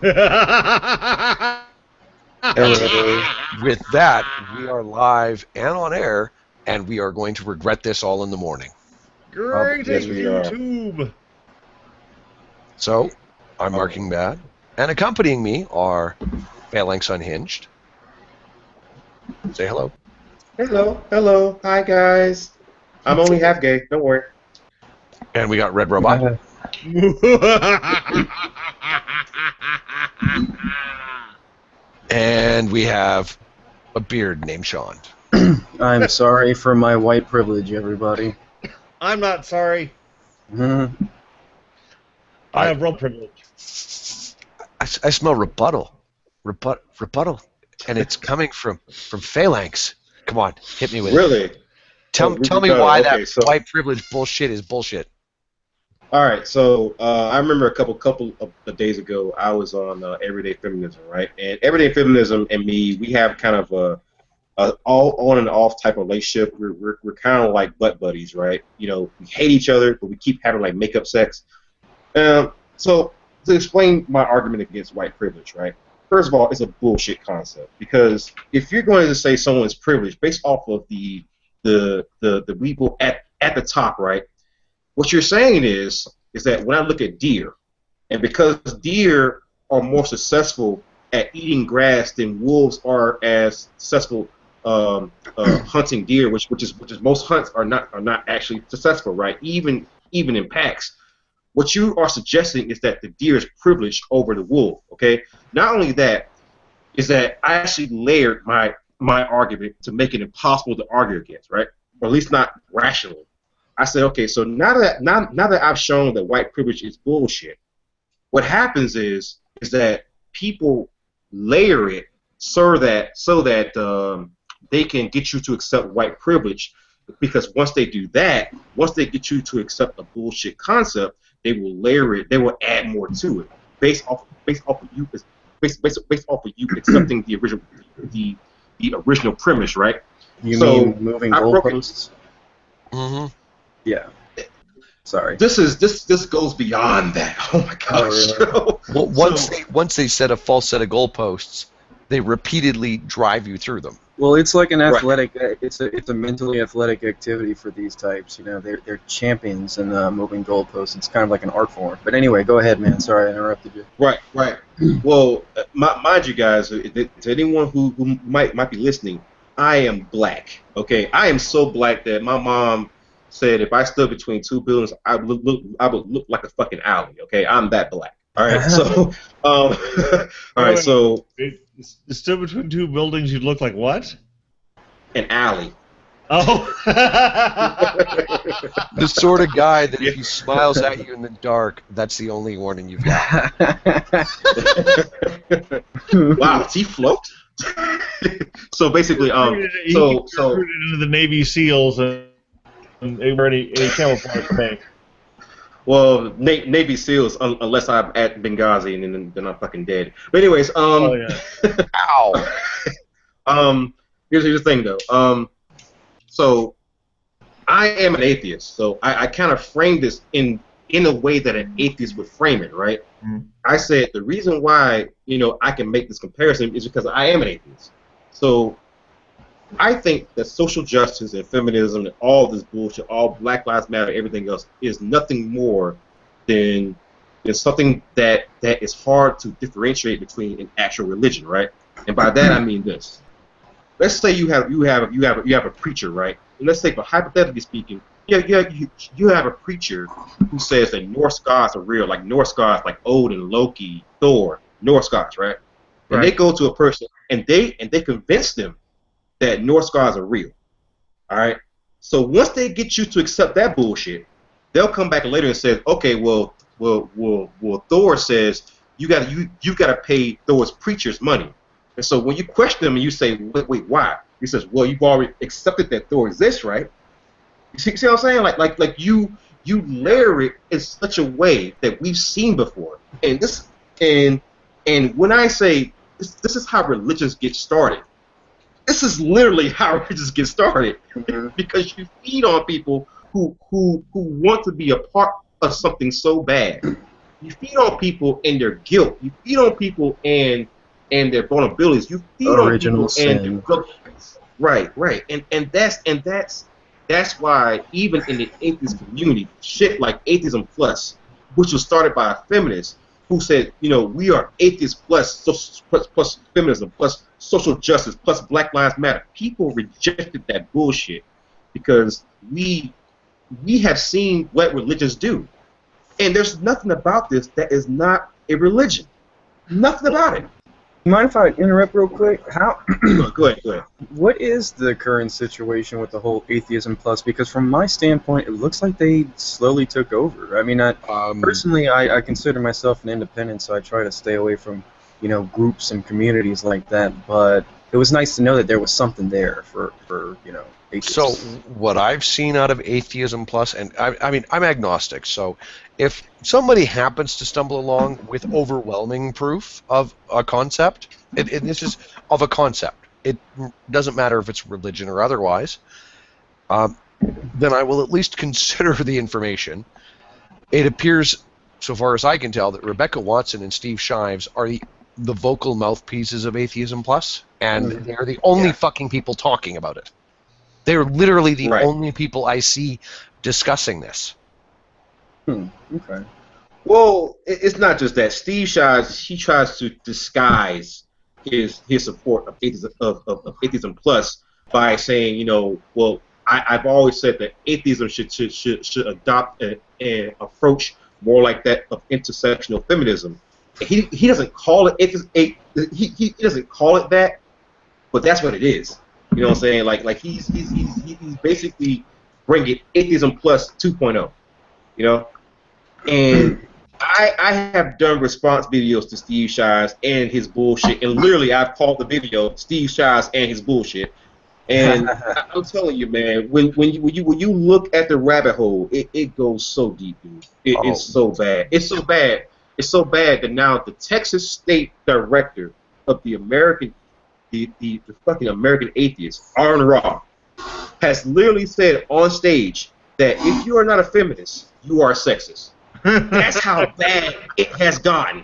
With that, we are live and on air, and we are going to regret this all in the morning. Great, Yes, we YouTube. So, I'm Marking Bad, and accompanying me are Phalanx Unhinged. Say hello. Hello. Hi, guys. I'm only half gay. Don't worry. And we got Red Robot. And we have a beard named Sean. I'm sorry for my white privilege, everybody. I'm not sorry. Mm-hmm. I have real privilege. I smell rebuttal. Rebuttal. And it's coming from Phalanx. Come on, hit me with it. Really? Tell me why that white privilege bullshit is bullshit. All right. So I remember a couple of days ago, I was on Everyday Feminism, right? And Everyday Feminism and me, we have kind of a all on and off type of relationship. We're kind of like butt buddies, right? You know, we hate each other, but we keep having like makeup sex. So to explain my argument against white privilege, right? First of all, it's a bullshit concept, because if you're going to say someone's privileged based off of the people at the top, right? What you're saying is that when I look at deer, and because deer are more successful at eating grass than wolves are as successful hunting deer, which is most hunts are not actually successful, right? Even in packs. What you are suggesting is that the deer is privileged over the wolf. Okay. Not only that, is that I actually layered my argument to make it impossible to argue against, right? Or at least not rationally. I said, okay, so now that I've shown that white privilege is bullshit, what happens is that people layer it so that they can get you to accept white privilege, because once they do that, once they get you to accept a bullshit concept, they will layer it, they will add more to it based off of you accepting the original premise, right? You mean moving goalposts? Mm-hmm. Yeah. Sorry. This goes beyond that. Oh my gosh. Oh, really? Well, once they set a false set of goalposts, they repeatedly drive you through them. Well, it's like an athletic. It's a mentally athletic activity for these types. You know, they're champions in moving goalposts. It's kind of like an art form. But anyway, go ahead, man. Sorry, I interrupted you. Right. Well, mind you guys, to anyone who might be listening, I am black. Okay, I am so black that my mom said if I stood between two buildings, I would look like a fucking alley. Okay, I'm that black. All right, so all right, so stood between two buildings, you'd look like what? An alley. Oh. The sort of guy that if he smiles at you in the dark, that's the only warning you've got. Wow, does he float? So basically, he recruited into the Navy SEALs and any camouflage thing. Well, Navy SEALs, unless I'm at Benghazi, and then I'm fucking dead. But anyways, oh yeah. Ow. Here's the thing though. So I am an atheist, so I kind of framed this in a way that an atheist would frame it, right? Mm-hmm. I said the reason why I can make this comparison is because I am an atheist. So I think that social justice and feminism and all this bullshit, all Black Lives Matter, everything else, is nothing more than something that is hard to differentiate between an actual religion, right? And by that I mean this. Let's say you have a preacher, right? And let's say, but hypothetically speaking, you have a preacher who says that Norse gods are real, like Norse gods like Odin, Loki, Thor, Norse gods, right? And they go to a person and they convince them that Norse gods are real. All right. So once they get you to accept that bullshit, they'll come back later and say, okay, well, Thor says you gotta pay Thor's preachers money. And so when you question them and you say, wait, why? He says, well, you've already accepted that Thor exists, right? You see what I'm saying? Like you layer it in such a way that we've seen before. And when I say this is how religions get started. This is literally how religions get started. Mm-hmm. Because you feed on people who want to be a part of something so bad. You feed on people and their guilt. You feed on people and their vulnerabilities. You feed on Original people and their sin. brokenness. Right. And that's why even in the atheist community, shit like Atheism Plus, which was started by a feminist who said, we are atheist plus feminism plus social justice plus Black Lives Matter. People rejected that bullshit because we have seen what religions do. And there's nothing about this that is not a religion. Nothing about it. Mind if I interrupt real quick? How? Go ahead. What is the current situation with the whole Atheism Plus? Because from my standpoint, it looks like they slowly took over. I mean, personally, I consider myself an independent, so I try to stay away from, groups and communities like that. But it was nice to know that there was something there for atheists. So what I've seen out of Atheism Plus, and I mean, I'm agnostic, so if somebody happens to stumble along with overwhelming proof of a concept, and this is of a concept, it doesn't matter if it's religion or otherwise, then I will at least consider the information. It appears, so far as I can tell, that Rebecca Watson and Steve Shives are the vocal mouthpieces of Atheism Plus, and they're the only fucking people talking about it. They're literally the only people I see discussing this. Okay. Well, it's not just that. Steve Shives, he tries to disguise his support of Atheism Plus by saying, well, I've always said that atheism should adopt an approach more like that of intersectional feminism. He doesn't call it he doesn't call it that, but that's what it is. You know what I'm saying? Like he's basically bringing Atheism Plus 2.0. And I have done response videos to Steve Shives and his bullshit, and literally I've called the video Steve Shives and his bullshit. And I'm telling you, man, when you look at the rabbit hole, it goes so deep, dude. It's so bad. It's so bad. It's so bad that now the Texas State Director of the fucking American Atheists, Aaron Ra, has literally said on stage that if you are not a feminist, you are a sexist. That's how bad it has gotten.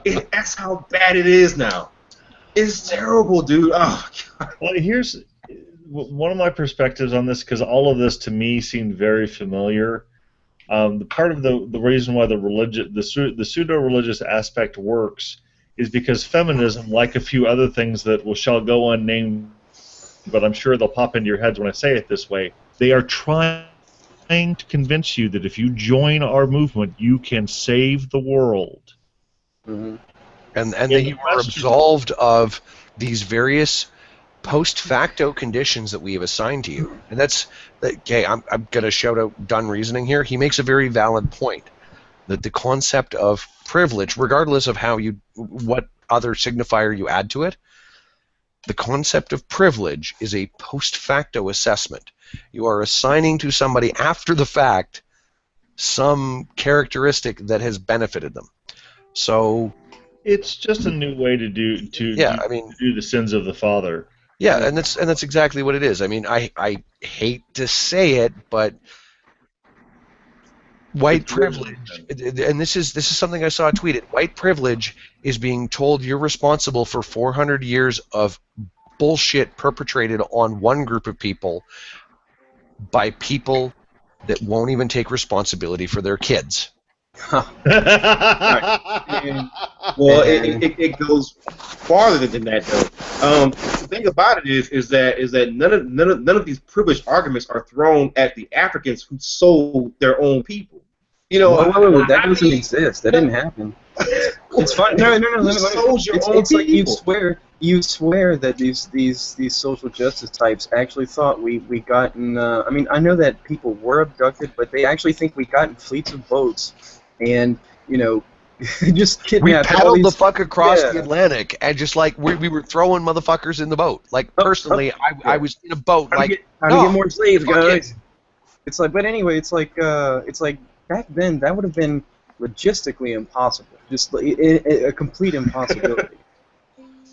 That's how bad it is now. It's terrible, dude. Oh, God. Well, here's one of my perspectives on this, because all of this to me seemed very familiar. The part of the reason why the pseudo-religious aspect works is because feminism, like a few other things that shall go unnamed, but I'm sure they'll pop into your heads when I say it this way, they are trying to convince you that if you join our movement, you can save the world. And that you are absolved of these various post facto conditions that we have assigned to you. And that's, okay, I'm going to shout out Dunn Reasoning here. He makes a very valid point that the concept of privilege, regardless of what other signifier you add to it, the concept of privilege is a post facto assessment. You are assigning to somebody after the fact some characteristic that has benefited them. So it's just a new way to do the sins of the father. Yeah, and that's exactly what it is. I mean, I hate to say it, but white privilege, and this is something I saw tweeted. White privilege is being told you're responsible for 400 years of bullshit perpetrated on one group of people by people that won't even take responsibility for their kids. Right. Well, it goes farther than that, though. The thing about it is that none of these privileged arguments are thrown at the Africans who sold their own people. Wait, that doesn't exist. That didn't happen. It's fun. No. It's like you swear that these social justice types actually thought we got in. I mean, I know that people were abducted, but they actually think we got in fleets of boats and just kidnapped. We paddled the fuck across the Atlantic and just like we were throwing motherfuckers in the boat. Like personally, I was in a boat. How to get more slaves, guys. It's like, but anyway, it's like back then that would have been logistically impossible, just a complete impossibility.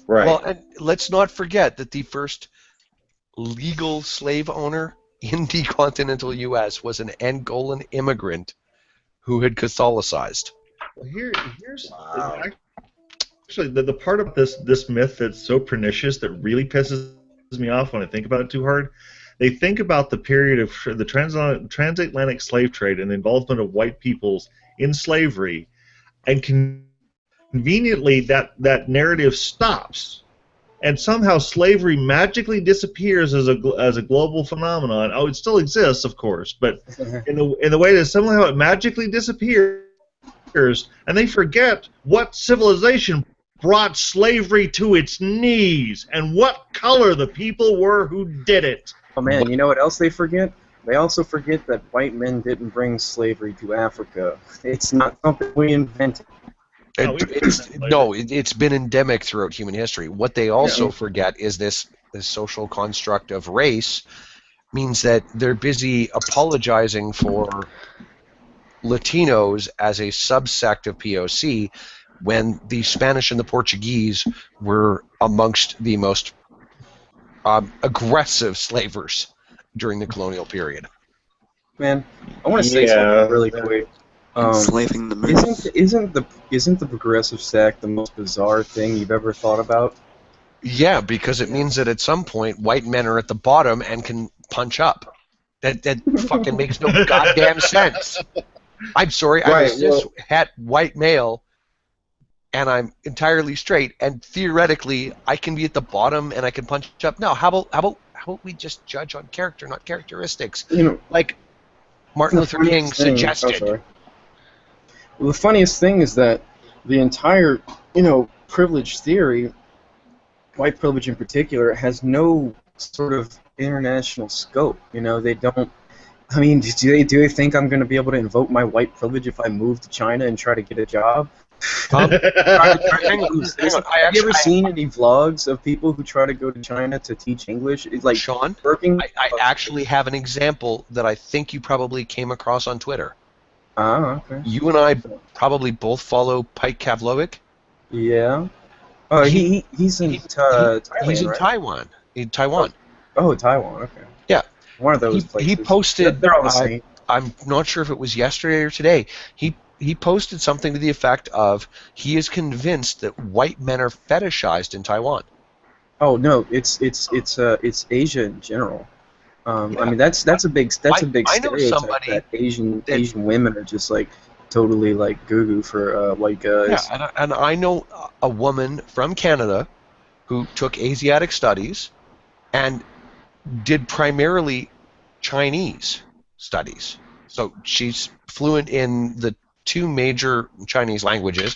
Right. Well, and let's not forget that the first legal slave owner in the continental U.S. was an Angolan immigrant who had Catholicized. Well, here's Wow. actually the part of this myth that's so pernicious that really pisses me off when I think about it too hard. They think about the period of the transatlantic slave trade and the involvement of white peoples in slavery, and conveniently that narrative stops, and somehow slavery magically disappears as a global phenomenon. Oh, it still exists, of course, but in the way that somehow it magically disappears, and they forget what civilization brought slavery to its knees and what color the people were who did it. Oh man, you know what else they forget? They also forget that white men didn't bring slavery to Africa. It's not something we invented. It's been endemic throughout human history. What they also forget is this social construct of race means that they're busy apologizing for Latinos as a subsect of POC when the Spanish and the Portuguese were amongst the most aggressive slavers during the colonial period. Man, I want to say something really quick. Enslaving the moose. Isn't the progressive stack the most bizarre thing you've ever thought about? Yeah, because it means that at some point white men are at the bottom and can punch up. That fucking makes no goddamn sense. I'm sorry, I'm a cis-het white male, and I'm entirely straight, and theoretically I can be at the bottom and I can punch up. No, how about we just judge on character, not characteristics? Like Martin Luther King suggested. Well, the funniest thing is that the entire, privilege theory, white privilege in particular, has no sort of international scope. They don't. I mean, do they think I'm going to be able to invoke my white privilege if I move to China and try to get a job? Have you ever seen any vlogs of people who try to go to China to teach English? It's like Sean, working. I actually have an example that I think you probably came across on Twitter. Oh, okay. You and I probably both follow Pike Kavlovic. Yeah. Oh, he's in Thailand, he's in right? Taiwan. In Taiwan. Oh, Taiwan. Okay. Yeah. One of those places. He posted. They're all the same. I'm not sure if it was yesterday or today. He posted something to the effect of he is convinced that white men are fetishized in Taiwan. Oh no, it's Asia in general. I mean that's a big stereotype that Asian women are just like totally like goo for white guys. Yeah, and I know a woman from Canada who took Asiatic studies and did primarily Chinese studies. So she's fluent in the two major Chinese languages.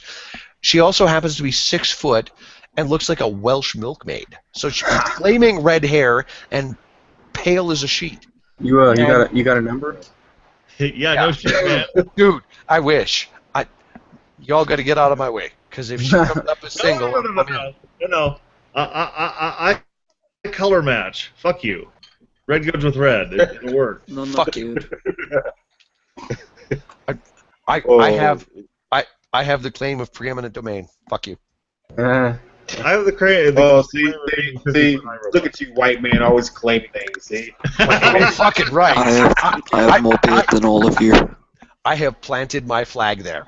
She also happens to be 6 foot and looks like a Welsh milkmaid. So she's flaming red hair and pale as a sheet. You got a number? Yeah, no shit, man. Dude, I wish. Y'all got to get out of my way, because if she comes up as single, No. I color match. Fuck you. Red goes with red. It'll work. No, fuck dude. I have the claim of preeminent domain. Fuck you. I have the claim. See, look at you, white man, always claim things. See, fucking right. I have more beard than all of you. I have planted my flag there.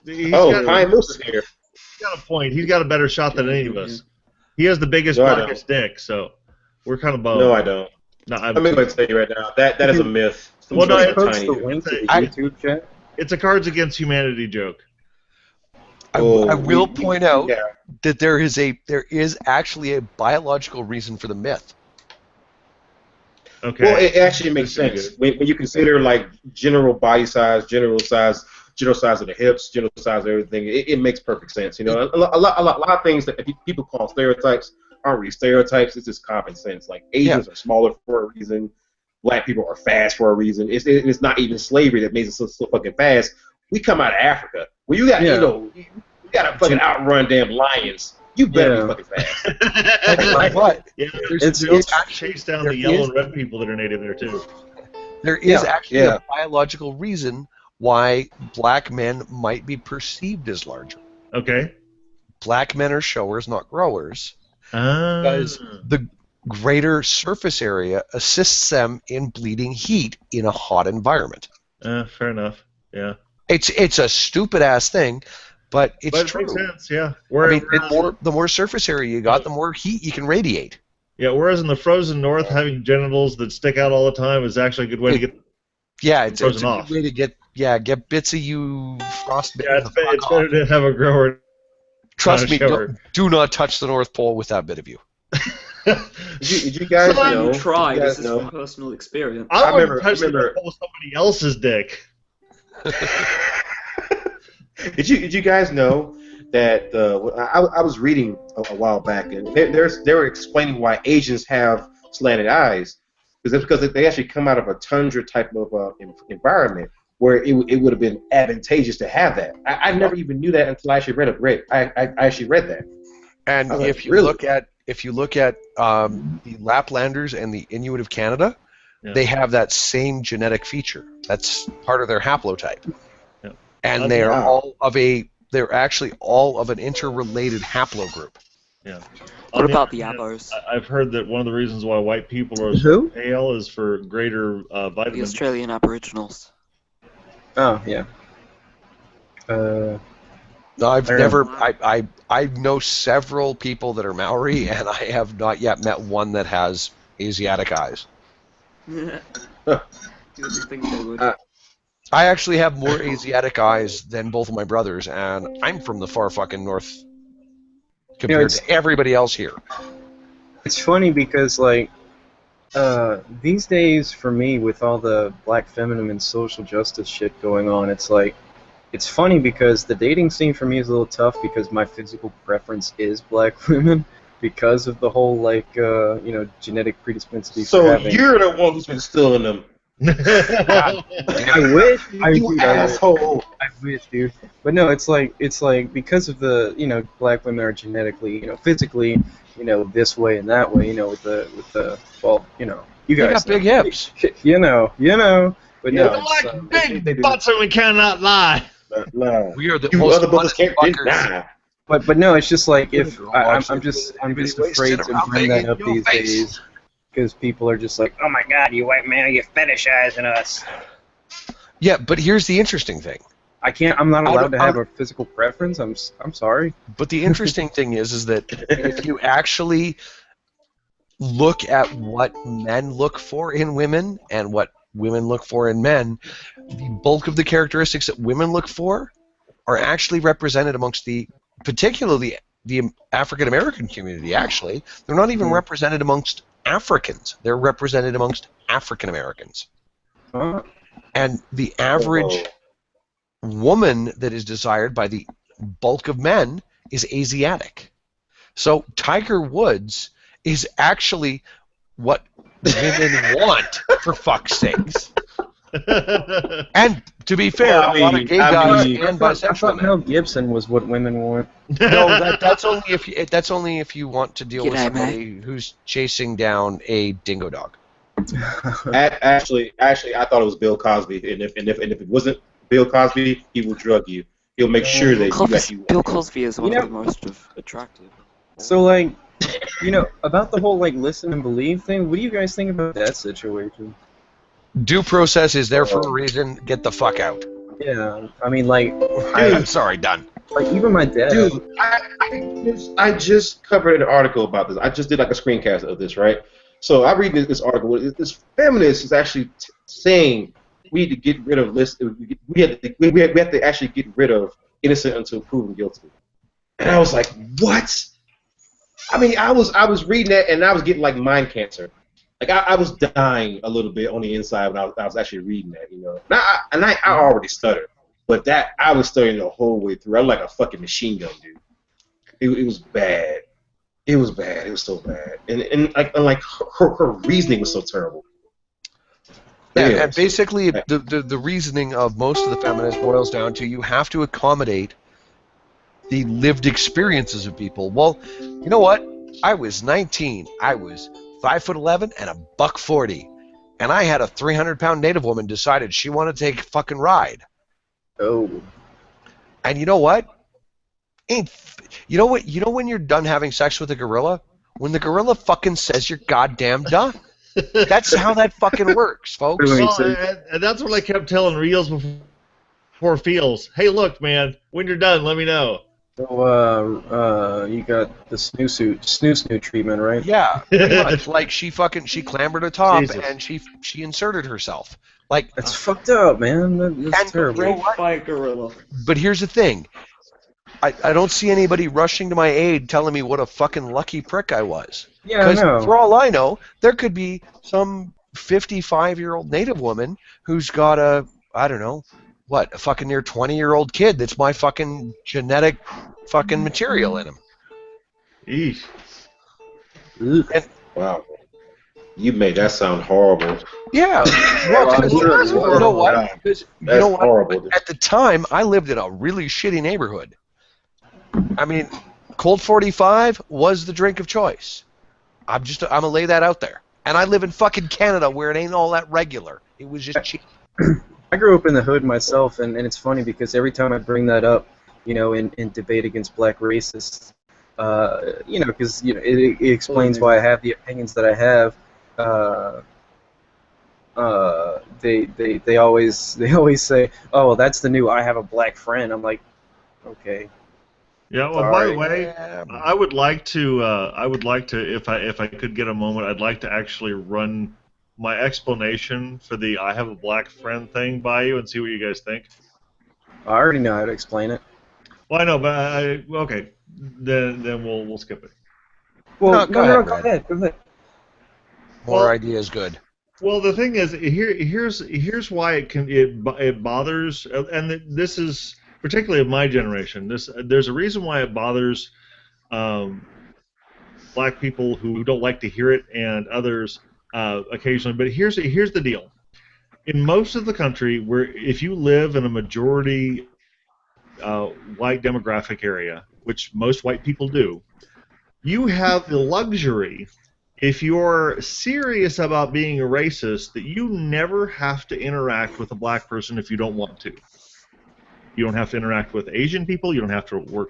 PineMoose is here. He's got a point. He's got a better shot than any of us. He has the biggest, blackest dick, so we're kind of bummed. No, I don't. No, I'm going to tell you right now. That is a myth. Well, no, it's a Cards Against Humanity joke. I will point out that there is actually a biological reason for the myth. Okay. Well, it actually makes sense when you consider like general body size, general size of the hips, general size of everything. It makes perfect sense. A lot of things that people call stereotypes aren't really stereotypes. It's just common sense. Like Asians are smaller for a reason. Black people are fast for a reason. It's not even slavery that makes us so fucking fast. We come out of Africa. Well, you got you got to fucking outrun damn lions. You better be fucking fast. But it's chase down the yellow and red people that are native there too. There is actually a biological reason why black men might be perceived as larger. Okay. Black men are showers, not growers. Because the greater surface area assists them in bleeding heat in a hot environment. Fair enough. Yeah. It's a stupid ass thing, but it's true. It makes sense, yeah. I mean, the more surface area you got, the more heat you can radiate. Yeah, whereas in the frozen north, having genitals that stick out all the time is actually a good way to get it's a good way to get bits of you frostbitten. Yeah, it's better to have a grower. Trust me, do not touch the North Pole with that bit of you. Did you guys know? Try. This is from personal experience. I remember somebody else's dick. Did you guys know that I was reading a while back, and they were explaining why Asians have slanted eyes, because they actually come out of a tundra type of environment where it would have been advantageous to have that. I never even knew that until I actually read. I actually read that. And if you look at the Laplanders and the Inuit of Canada, they have that same genetic feature. That's part of their haplotype. Yeah. And they're actually all of an interrelated haplogroup. Yeah. What about the Abos? I've heard that one of the reasons why white people are so pale is for greater vitamin D. The Australian Aboriginals. Oh, yeah. I know several people that are Maori, and I have not yet met one that has Asiatic eyes. You would think they would. I actually have more Asiatic eyes than both of my brothers, and I'm from the far fucking north compared to everybody else here. It's funny because, like, these days for me, with all the black feminism and social justice shit going on, it's like, it's funny because the dating scene for me is a little tough because my physical preference is black women because of the whole, like, genetic predisposition. So you're the one who's been stealing them. I wish. You asshole. I wish, dude. But no, it's like because of the black women are genetically physically this way and that way with the you guys got big hips. But no, big butts and we cannot lie. We are the most other brothers can't deny. But no, it's just like if I'm just afraid to bring that up these days. Because people are just like, oh my God, you white man, you're fetishizing us. Yeah, but here's the interesting thing. I'm not allowed to have a physical preference. I'm sorry. But the interesting thing is that if you actually look at what men look for in women and what women look for in men, the bulk of the characteristics that women look for are actually represented amongst particularly the African American community. Actually, they're not even represented amongst Africans. They're represented amongst African Americans. And the average woman that is desired by the bulk of men is Asiatic. So Tiger Woods is actually what women want, for fuck's sakes. And to be fair, a lot of gay guys and bisexual. I thought Mel Gibson was what women want. No, that's only if you want to deal with somebody who's chasing down a dingo dog. Actually, I thought it was Bill Cosby, and if it wasn't Bill Cosby, he will drug you. He'll make sure that Bill Cosby is one of the most attractive. So about the whole listen and believe thing. What do you guys think about that situation? Due process is there for a reason. Get the fuck out. Yeah, I mean, I'm sorry, done. Even my dad. Dude, I just covered an article about this. I just did a screencast of this, right? So I read this article. This feminist is actually saying we need to get rid of this. We have to actually get rid of innocent until proven guilty. And I was like, what? I mean, I was reading that and I was getting mind cancer. I was dying a little bit on the inside when I was actually reading that, I already stuttered, but I was stuttering the whole way through. I was like a fucking machine gun, dude. It was bad. It was bad. It was so bad, and her reasoning was so terrible. Yeah, and basically the reasoning of most of the feminists boils down to you have to accommodate the lived experiences of people. Well, you know what? I was 19. I was 5'11" and $140, and I had a 300-pound Native woman decided she wanted to take a fucking ride. Oh. And you know what? You know when you're done having sex with a gorilla? When the gorilla fucking says you're goddamn done. That's how that fucking works, folks. Well, and that's what I kept telling Reels before poor feels. Hey, look, man, when you're done, let me know. So, you got the snoo treatment, right? Yeah, pretty much. Like she clambered atop Jesus. and she inserted herself. Like That's fucked up, man. That's And- terrible. Raped by a gorilla. But here's the thing. I don't see anybody rushing to my aid telling me what a fucking lucky prick I was. Yeah, I Because know. for all I know, there could be some 55-year-old native woman who's got a fucking near 20-year-old kid that's my fucking genetic fucking material in him. Eesh. Wow. You made that sound horrible. Yeah. Well, you know what? That's what? horrible. At the time, I lived in a really shitty neighborhood. I mean, Colt 45 was the drink of choice. I'm gonna lay that out there. And I live in fucking Canada where it ain't all that regular. It was just cheap. I grew up in the hood myself, and it's funny because every time I bring that up, in debate against black racists, because it explains why I have the opinions that I have. They always say, "Oh, well, that's the new I have a black friend." I'm like, okay. Yeah. Well, by the way, I would like to, if I could get a moment, I'd like to actually run my explanation for the "I have a black friend" thing by you and see what you guys think. I already know how to explain it. Well, I know, but okay. Then we'll skip it. Well, go ahead. Go ahead. More ideas, good. Well, the thing is, here's why it bothers, and this is particularly of my generation. There's a reason why it bothers black people who don't like to hear it, and others occasionally. But here's the deal: in most of the country, where if you live in a majority white demographic area, which most white people do, you have the luxury, if you're serious about being a racist, that you never have to interact with a black person if you don't want to. You don't have to interact with Asian people. You don't have to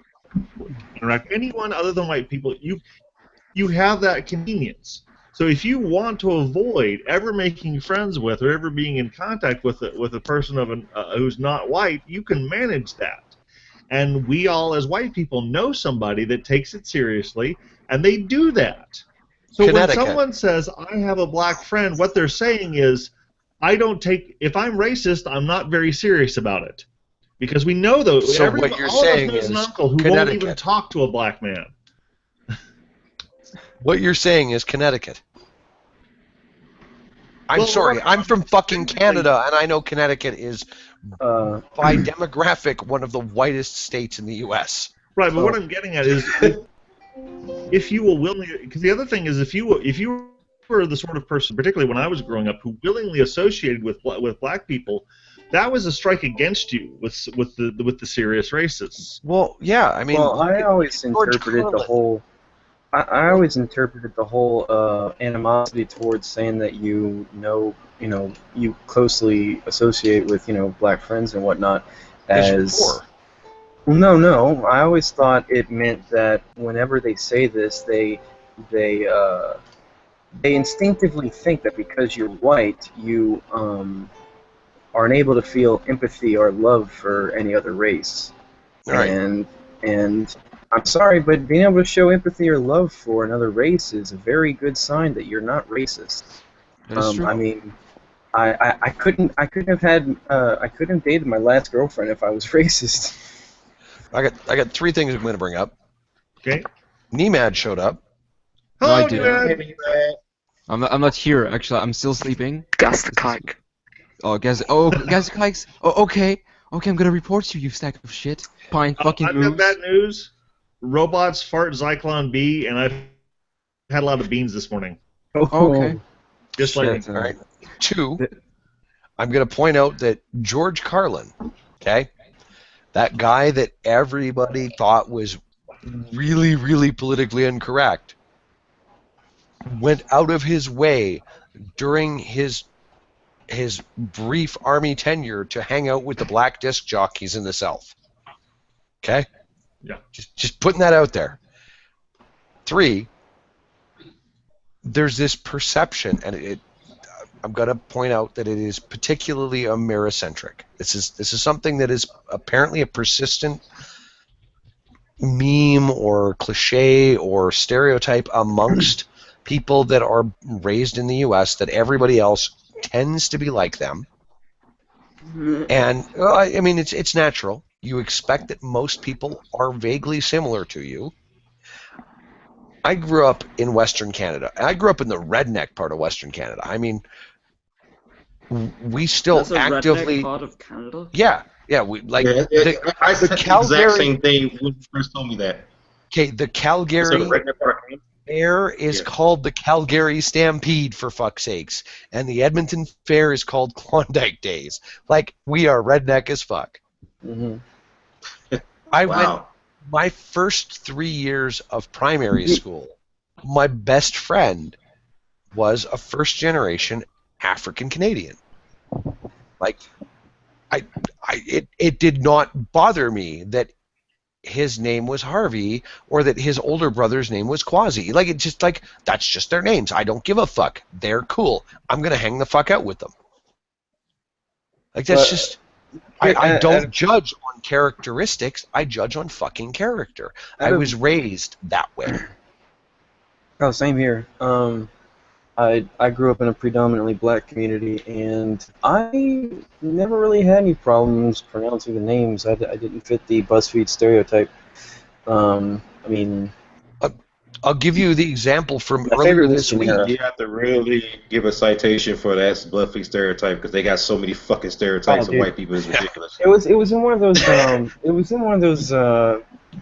interact with anyone other than white people. You have that convenience. So if you want to avoid ever making friends with or ever being in contact with a person who's not white, you can manage that. And we all, as white people, know somebody that takes it seriously, and they do that. So when someone says, "I have a black friend," what they're saying is, if I'm racist, I'm not very serious about it. Because we know those. So what you're saying is an uncle who won't even talk to a black man. What you're saying is Connecticut. I'm sorry, I'm from fucking Canada, and I know Connecticut is, by demographic, one of the whitest states in the U.S. Right, but what I'm getting at is, if you will willingly, because the other thing is, if you were the sort of person, particularly when I was growing up, who willingly associated with black people, that was a strike against you with the serious racists. Well, yeah, I mean, I always interpreted the whole. I always interpreted the whole animosity towards saying that you closely associate with black friends and whatnot as. No. I always thought it meant that whenever they say this, they instinctively think that because you're white, you are unable to feel empathy or love for any other race. Right. And I'm sorry, but being able to show empathy or love for another race is a very good sign that you're not racist. That's true. I mean, I couldn't have dated my last girlfriend if I was racist. I got three things I'm going to bring up. Okay. Nemad showed up. No, I didn't. I'm not here. Actually, I'm still sleeping. Gaskike. Gas kikes. Okay, I'm gonna report you stack of shit. Pine fucking I've moves. got bad news. Robots fart Zyklon B, and I've had a lot of beans this morning. Okay. Just like All right. Two, I'm going to point out that George Carlin, okay, that guy that everybody thought was really, really politically incorrect, went out of his way during his brief army tenure to hang out with the black disc jockeys in the South. Okay? Yeah. Just putting that out there. Three, there's this perception, and I'm going to point out that it is particularly Americentric. This is something that is apparently a persistent meme or cliche or stereotype amongst people that are raised in the U.S. that everybody else tends to be like them. And I mean, it's natural. You expect that most people are vaguely similar to you. I grew up in Western Canada. I grew up in the redneck part of Western Canada. I mean, we still That's a actively redneck part of Canada. Yeah, we like I said the the Calgary. exact same thing when you first told me that. Okay, the Calgary Fair is called the Calgary Stampede, for fuck's sakes, and the Edmonton Fair is called Klondike Days. Like, we are redneck as fuck. Mm-hmm. I went my first 3 years of primary school. My best friend was a first generation African Canadian. Like, it did not bother me that his name was Harvey or that his older brother's name was Quasi. Like, it's just like, that's just their names. I don't give a fuck. They're cool. I'm gonna hang the fuck out with them. Like, that's just. I don't judge on characteristics. I judge on fucking character. I was raised that way. Oh, same here. I grew up in a predominantly black community, and I never really had any problems pronouncing the names. I didn't fit the BuzzFeed stereotype. I mean... I'll give you the example from earlier this week. You have to really give a citation for that BuzzFeed stereotype because they got so many fucking stereotypes of white people. It's ridiculous. It was in one of those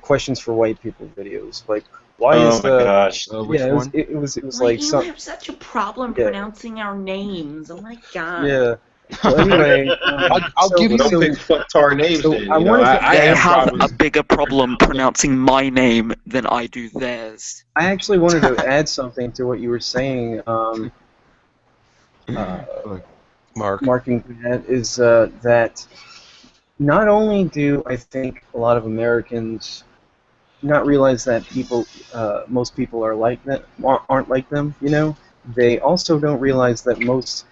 questions for white people videos. Like, why is the... gosh. It was like you have such a problem pronouncing our names. Oh my god. Yeah. Well, anyway, I'll give you some fuck-tar names. So then, I have problems. a bigger problem pronouncing my name than I do theirs. I actually wanted to add something to what you were saying. Marking that is that not only do I think a lot of Americans not realize that most people are like that, aren't like them, you know, they also don't realize that most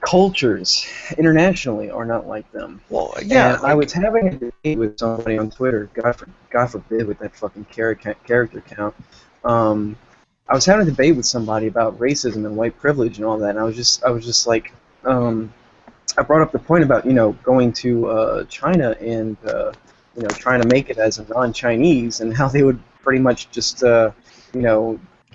cultures internationally are not like them. Well, yeah. And I was having a debate with somebody on Twitter. God forbid with that fucking character count. I was having a debate with somebody about racism and white privilege and all that. And I was just like, I brought up the point about going to China and trying to make it as a non-Chinese and how they would pretty much just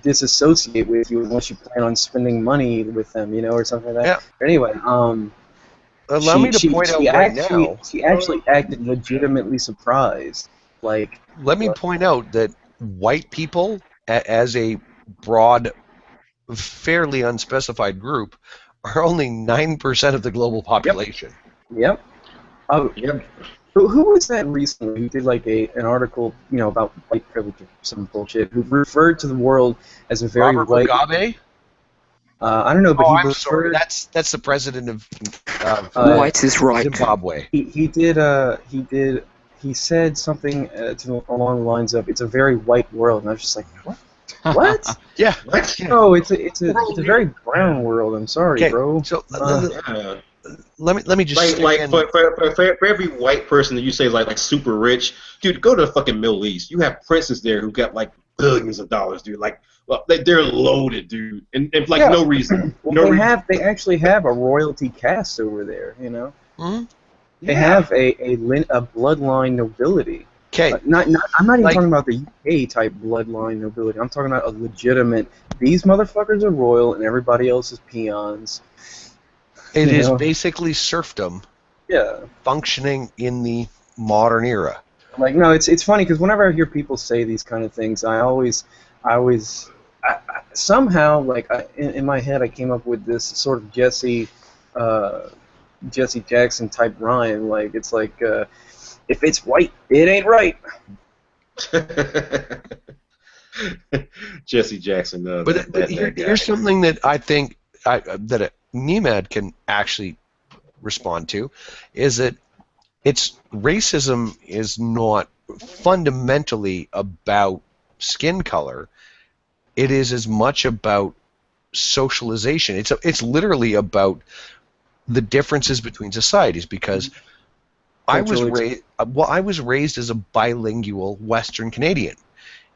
disassociate with you unless you plan on spending money with them, or something like that. Yeah. But anyway, allow me to point out right now. She actually acted legitimately surprised. Like, let me point out that white people, as a broad, fairly unspecified group, are only 9% of the global population. Yep. Oh, yep. Who was that recently who did like an article, about white privilege or some bullshit, who referred to the world as a very Robert white... Mugabe? I don't know, but I'm sorry. That's the president of white is right. Zimbabwe. He said something along the lines of, "It's a very white world," and I was just like, "What? What?" Yeah. No, it's a very brown world. I'm sorry, bro. So let me just for every white person that you say is like super rich, dude, go to the fucking Middle East. You have princes there who got like billions of dollars, dude. Like, well, they're loaded, dude, and like no reason. Well, they actually have a royalty caste over there, Mm-hmm. They have a bloodline nobility. Okay. I'm not even talking about the UK type bloodline nobility. I'm talking about a legitimate. These motherfuckers are royal, and everybody else is peons. It is basically serfdom. Yeah. Functioning in the modern era. Like, no, it's funny because whenever I hear people say these kind of things, I somehow, like, in my head, I came up with this sort of Jesse Jackson type rhyme. Like, it's like, if it's white, it ain't right. Jesse Jackson. But here's something that I think that NEMAD can actually respond to, is that racism is not fundamentally about skin color. It is as much about socialization. It's literally about the differences between societies, because I was raised as a bilingual Western Canadian.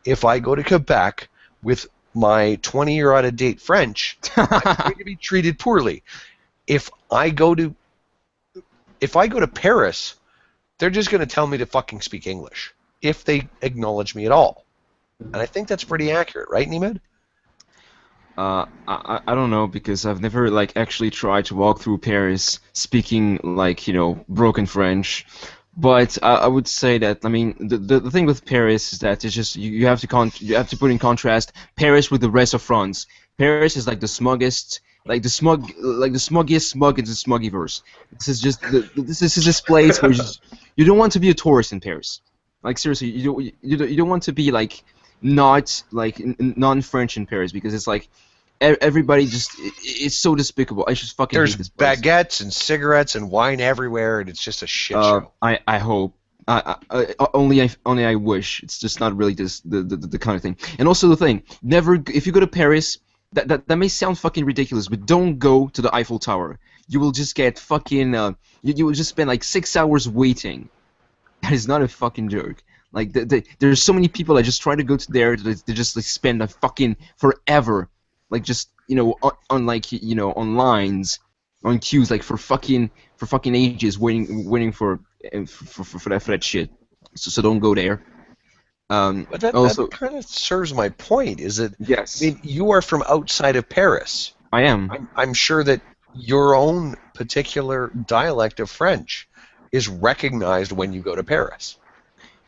If I go to Quebec with my 20-year out-of-date French, I'm going to be treated poorly. If I go to Paris, they're just going to tell me to fucking speak English if they acknowledge me at all. And I think that's pretty accurate, right, Nemed? I don't know, because I've never like actually tried to walk through Paris speaking like, you know, broken French. But I would say that, I mean, the thing with Paris is that it's just you have to put in contrast Paris with the rest of France. Paris is like the smuggest, like the smuggiest smug in the smuggiverse. This is just this is this place where you don't want to be a tourist in Paris. Like seriously, you don't want to be like not like non-French in Paris, because it's like everybody just it's so despicable. I just fucking There's hate this place. baguettes and cigarettes and wine everywhere, and it's just a shit show. I hope. Only I wish. It's just not really this the kind of thing. And also the thing, never if you go to Paris, that may sound fucking ridiculous, but don't go to the Eiffel Tower. You will just get fucking you will just spend like 6 hours waiting. That is not a fucking joke. Like there's so many people that just try to go to there. They just like spend a fucking forever, like just on like on lines, on queues, like for fucking ages, waiting for that shit. So don't go there. But that kind of serves my point. Is that yes? I mean, you are from outside of Paris. I am. I'm sure that your own particular dialect of French is recognized when you go to Paris.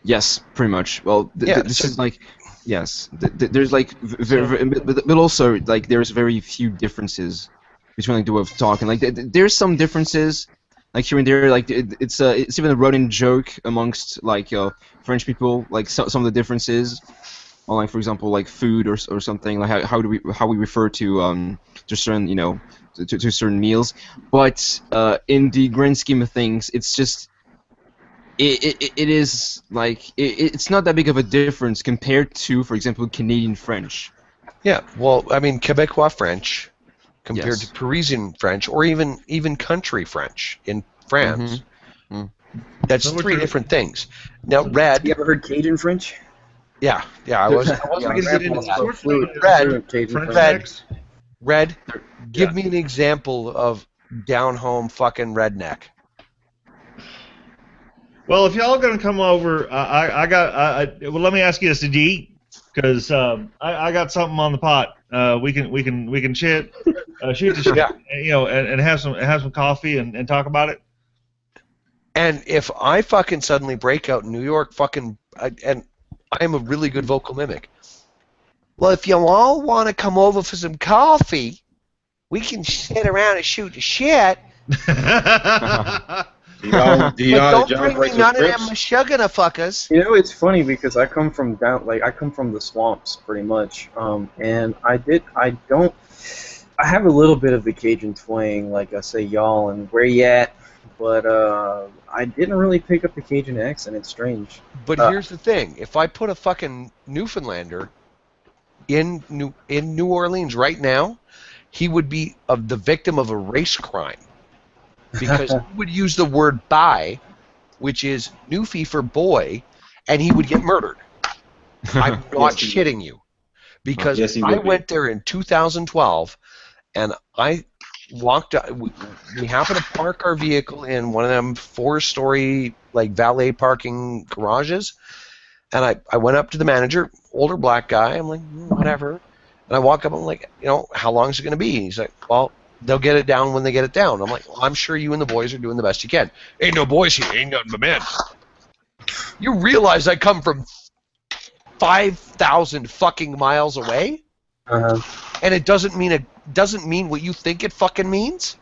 Yes, pretty much. Well, this is like, yes, there's like, but also like there's very few differences between like the way of talking. Like there's some differences, like here and there. Like it's even a running joke amongst like French people. Like some of the differences, on like for example like food or something. Like how we refer to certain to certain meals. But in the grand scheme of things, it's just. It is like it's not that big of a difference compared to, for example, Canadian French. Yeah, well, I mean, Quebecois French compared Yes. to Parisian French, or even country French in France. That's three different things. Now, Red. You ever heard Cajun French? Yeah, I wasn't going to get into that. Red, give me an example of down home fucking redneck. Well, if y'all gonna come over, well, let me ask you this: did you eat? Because I got something on the pot. We can shoot the shit, and have some coffee and talk about it. And if I fucking suddenly break out in New York, and I'm a really good vocal mimic. Well, if you all want to come over for some coffee, we can sit around and shoot the shit. But don't bring me none of them sugar fuckers. You know, it's funny because I come from the swamps pretty much, and I have a little bit of the Cajun twang, like I say y'all and where you at, but I didn't really pick up the Cajun accent. It's strange. But here's the thing: if I put a fucking Newfoundlander in New Orleans right now, he would be the victim of a race crime. Because he would use the word "bi," which is Newfie for boy, and he would get murdered. I'm not shitting you. Because I went there in 2012, and I walked up. We happened to park our vehicle in one of them 4-story like valet parking garages, and I went up to the manager, older black guy. I'm like, whatever. And I walk up. I'm like, how long is it going to be? And he's like, well, they'll get it down when they get it down. I'm like, well, I'm sure you and the boys are doing the best you can. Ain't no boys here. Ain't nothing but men. You realize I come from 5,000 fucking miles away, and it doesn't mean what you think it fucking means.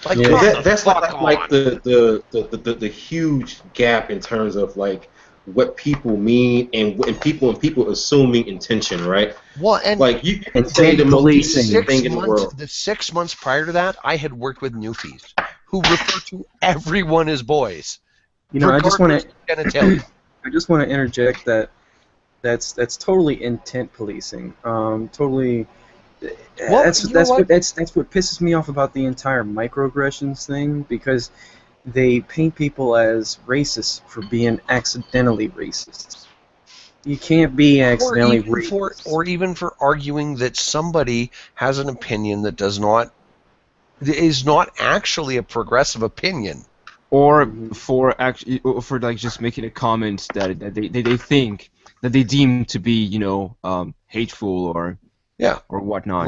Like, that's like the huge gap in terms of like what people mean and people assuming intention, right? Well, and like you can say the most decent thing in the world. The 6 months prior to that, I had worked with newfies who refer to everyone as boys. I just want to interject that's totally intent policing. Totally, Well, that's what pisses me off about the entire microaggressions thing, because they paint people as racist for being accidentally racist. You can't be accidentally racist. Or even for arguing that somebody has an opinion that is not actually a progressive opinion. Or for like just making a comment that they think that they deem to be, hateful or whatnot.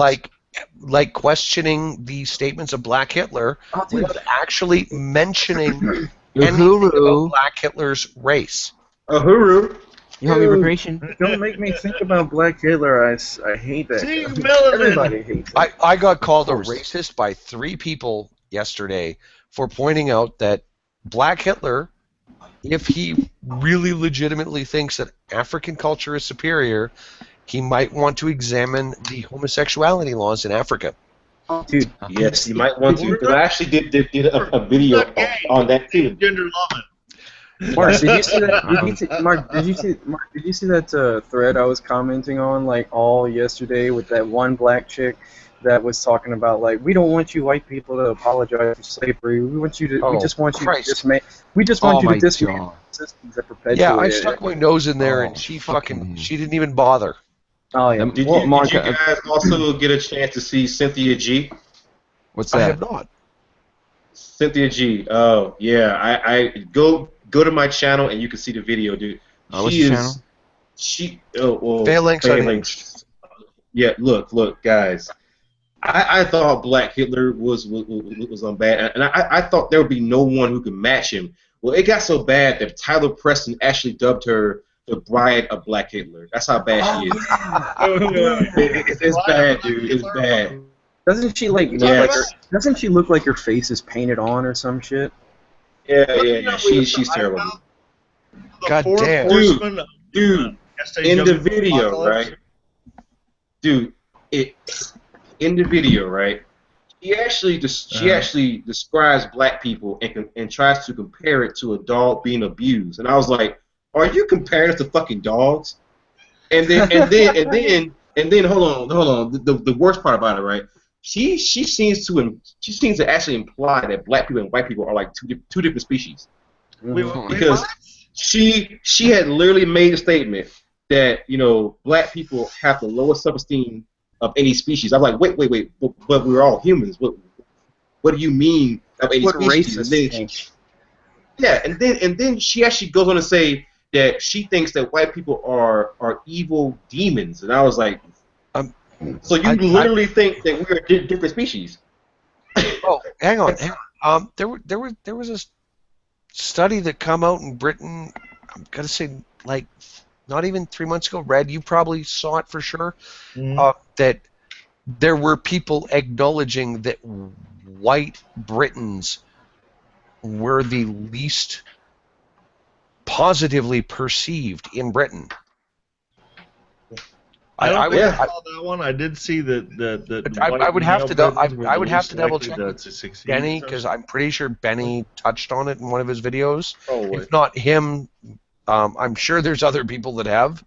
Like questioning the statements of Black Hitler without actually mentioning anything about Black Hitler's race. Uhuru. You want immigration? Don't make me think about Black Hitler. I hate that. Everybody hates it. I got called a racist by 3 people yesterday for pointing out that Black Hitler, if he really legitimately thinks that African culture is superior, he might want to examine the homosexuality laws in Africa. Oh, dude. Yes, you might want to. Because I actually did a video on that too. Gender loving. Mark, did you see that? Did you see that thread I was commenting on all yesterday with that one black chick that was talking about we don't want you white people to apologize for slavery. We want you to. We just want you to dismantle. We just want you to dismantle systems that perpetuate. Yeah, I stuck my nose in there and she didn't even bother. Oh yeah. Did you guys also get a chance to see Cynthia G? What's that? I have not. Cynthia G. Oh yeah, I go to my channel and you can see the video, dude. What's your channel? Phalanx. Yeah, look, guys. I thought Black Hitler was on bad, and I thought there would be no one who could match him. Well, it got so bad that Tyler Preston actually dubbed her the Bride of Black Hitler. That's how bad she is. It's bad, dude. It's bad. Doesn't she doesn't she look like her face is painted on or some shit? Yeah. She's terrible. God damn. Dude. In the video, right? Dude, in the video, right? She actually describes black people and tries to compare it to a dog being abused, and I was like, "Are you comparing us to fucking dogs?" And then hold on. The worst part about it, right? She seems to actually imply that black people and white people are like two different species, because she had literally made a statement that black people have the lowest self-esteem of any species. I'm like, wait, but we're all humans. What do you mean of any species? And then she actually goes on to say that she thinks that white people are evil demons, and I was like, so you literally think that we're a different species? Oh, hang on. There was a study that come out in Britain. I'm gonna say not even 3 months ago. Red, you probably saw it for sure. That there were people acknowledging that white Britons were the least positively perceived in Britain. I saw that one. I did see that. I would have to double check with Benny, because I'm pretty sure Benny touched on it in one of his videos. If not him, I'm sure there's other people that have.